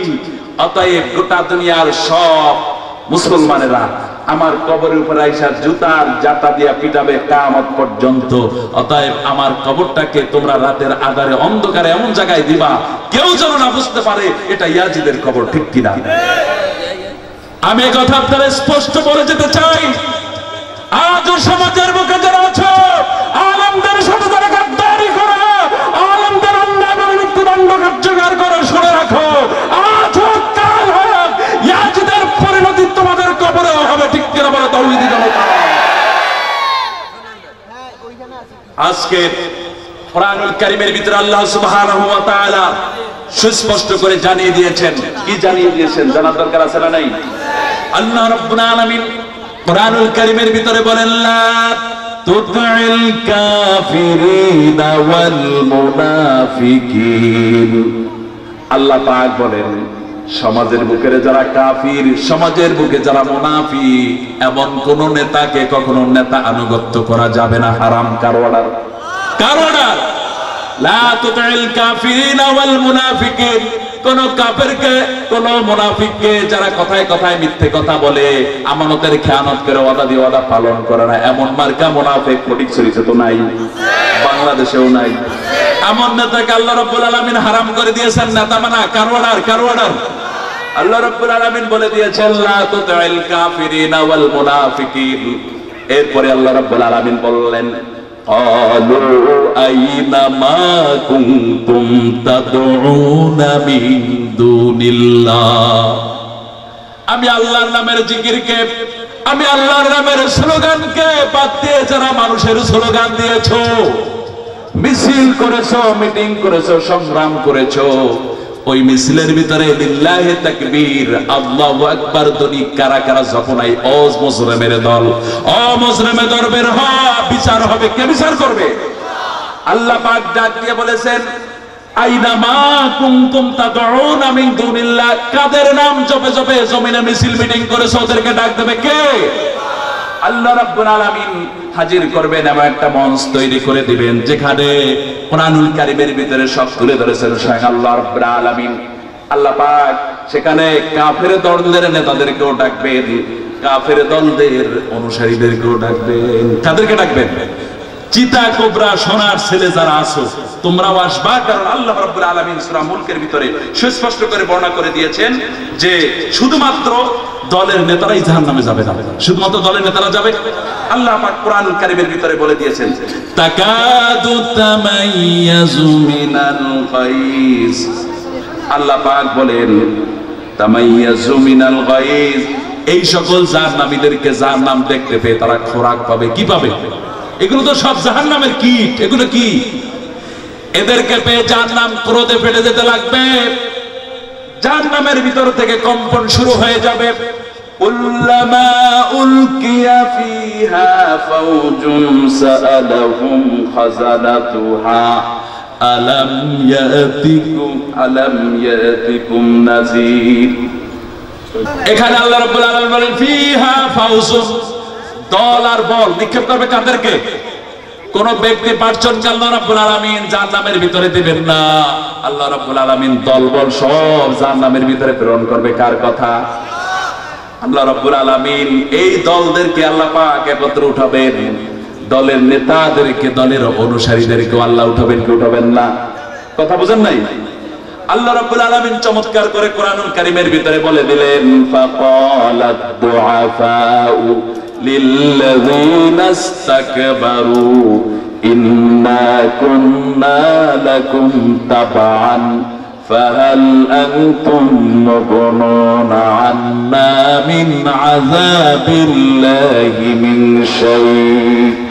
অতএব গোটা দুনিয়ার সব মুসলমানেরা আমার কবরের উপর আইসা জুতার জাতা দিয়া পিটাবে কিয়ামত পর্যন্ত। অতএব আমার কবরটাকে তোমরা রাতের আঁধারে অন্ধকারে এমন জায়গায় দিবা কেউ যেন না বুঝতে পারে এটা ইয়াজিদের কবর, ঠিক কিনা? আমি এই কথা আপনাদের স্পষ্ট বলে যেতে চাই, আজও সমাজের বুকে যারা আছো, আলেমদের সাথে যারা গাদ্দারি করো, আলেমদের অন্যায় মৃত্যুদণ্ড কার্যকর করো, শুনে রাখো, আজও কাল হোক ইয়াজিদের পরিণতি তোমাদের কবরেও হবে, ঠিক কিনা বলে তাওহীদি জনতা? আজকে কোরআনুল কারীমের ভিতরে আল্লাহ সুবহানাহু ওয়া তাআলা সুস্পষ্ট করে জানিয়ে দিয়েছেন। কি জানিয়ে দিয়েছেন জানার দরকার আছে না নাই? আল্লাহ রাব্বুল আলামিন কোরআনুল কারীমের ভিতরে বলেন, লা তুতিল কাফিরিনা ওয়াল মুনাফিকিন। আল্লাহ পাক বলেন, সমাজের বুকে যারা কাফির, সমাজের বুকে যারা মুনাফিক, এমন কোন নেতাকে কখনো নেতা আনুগত্য করা যাবে না। হারাম। কার অর্ডার? কার অর্ডার? লা তুতিল কাফিরিনা ওয়াল মুনাফিকিন। কোন কাফেরকে, কোন মুনাফিককে যারা কথায় কথায় মিথ্যে কথা বলে, আমানতের খেয়ানত করে, ওয়াদা দিয়ে ওয়াদা পালন করে না, এমন মার্কা মুনাফিক ফটিক শরীফে তো নাই, বাংলাদেশেও নাই। এমন নেতাকে আল্লাহ রাব্বুল আলামিন হারাম করে দিয়েছেন। নেতা মানা কার অর্ডার? কার অর্ডার? আল্লাহ রাব্বুল আলামিন বলে দিয়েছেন, লা তুতিল কাফিরিনা ওয়াল মুনাফিকিন। এরপরে আল্লাহ রাব্বুল আলামিন বললেন, ক্বালু আইনা মা কুনতুম তাদউনা মিন দুনিল্লাহ। আমি আল্লাহর নামের জিকিরকে, আমি আল্লাহর নামের স্লোগানকে বাদ দিয়ে যারা মানুষের স্লোগান দিয়েছো, মিছিল করেছো, মিটিং করেছো, সংগ্রাম করেছো, ওই মিছিলের ভিতরে লিল্লাহি তাকবীর, আল্লাহু আকবার ধ্বনি কারা কারা যখনই অমুসলিমের দল, অমুসলিমের দল বের হয়, বিচার হবে। কে বিচার করবে? আল্লাহ পাক ডাক দিয়ে বলেছেন, আইনা মা কুনতুম তাদউনা মিন দুনিল্লাহ। কাদের নাম জপে জপে জমিনে মিছিল মিটিং করেছো, ওদেরকে ডাক দেবে কে? আল্লাহ রাব্বুল আলামিন হাজির করবেন, এমন একটা মঞ্চ তৈরি করে দিবেন যেখানে কোরআনুল কারীমের ভিতরে সব তুলে ধরেছেন স্বয়ং আল্লাহ রাব্বুল আলামিন। আল্লাহ পাক সেখানে কাফের দলদের নেতাদেরকেও ডাকবেন, কাফের দলদের অনুসারীদেরকেও ডাকবেন। কাদেরকে ডাকবেন? চিতা কোবরা সোনার ছেলে যারা আছো তোমরাও আসবা। কারণ আল্লাহ রাব্বুল আলামিন সূরা মুলকের ভিতরে সুস্পষ্ট করে বর্ণনা করে দিয়েছেন যে শুধুমাত্র দলের নেতারাই জাহান্নামে যাবে না। শুধুমাত্র দলের নেতারা যাবে? আল্লাহ পাক কোরআনুল কারীমের ভিতরে বলে দিয়েছেন, তাকাদু তামাইয়াজু মিনাল গায়জ। আল্লাহ পাক বলেন, তামাইয়াজু মিনাল গায়জ। এই সকল জাহান্নামীদেরকে জাহান্নাম দেখতে পেয়ে তারা খোরাক পাবে। কি পাবে? এগুলো তো সব জাহান্নামের কীট। এগুলো কি? এদেরকে পেয়ে জাহান্নাম ক্রোধে ফেটে যেতে লাগবে। জাহান্নামের ভিতর থেকে কম্পন শুরু হয়ে যাবে। কুল্লামা উলকিয়া ফিহা ফাওজুন সাআলাহুম খাযানাতুহা আলাম ইয়াতিকুম নাযীর। এখানে আল্লাহ রাব্বুল আলামিন বলেন, ফিহা ফাওজুন, দল আর বল নিক্ষেপ করবে। কাদেরকে? কোন ব্যক্তি পাঁচজনকে আল্লাহ রাব্বুল আলামিন জাহান্নামের ভিতরে দিবেন না। আল্লাহ রাব্বুল আলামিন দল বল সব জাহান্নামের ভিতরে প্রেরণ করবে। কার কথা? আল্লাহ রাব্বুল আলামিন এই দলদেরকে আল্লাহ পাক একত্র উঠাবেন। দলের নেতাদেরকে, দলের অনুসারীদেরকে আল্লাহ উঠাবেন কি উঠাবেন না? কথা বুঝেন নাই? আল্লাহ রাব্বুল আলামিন চমৎকার করে কোরআনুল কারীমের ভিতরে বলে দিলেন, ফাকালাদ দুআফাউ লিল্লাযীনা ইসতাকবারু ইন্না কুন্না লাকুম তাবআন ফাহাল আনতুম মুগনুনা আন্না মিন আযাবিল্লাহি মিন শাই'।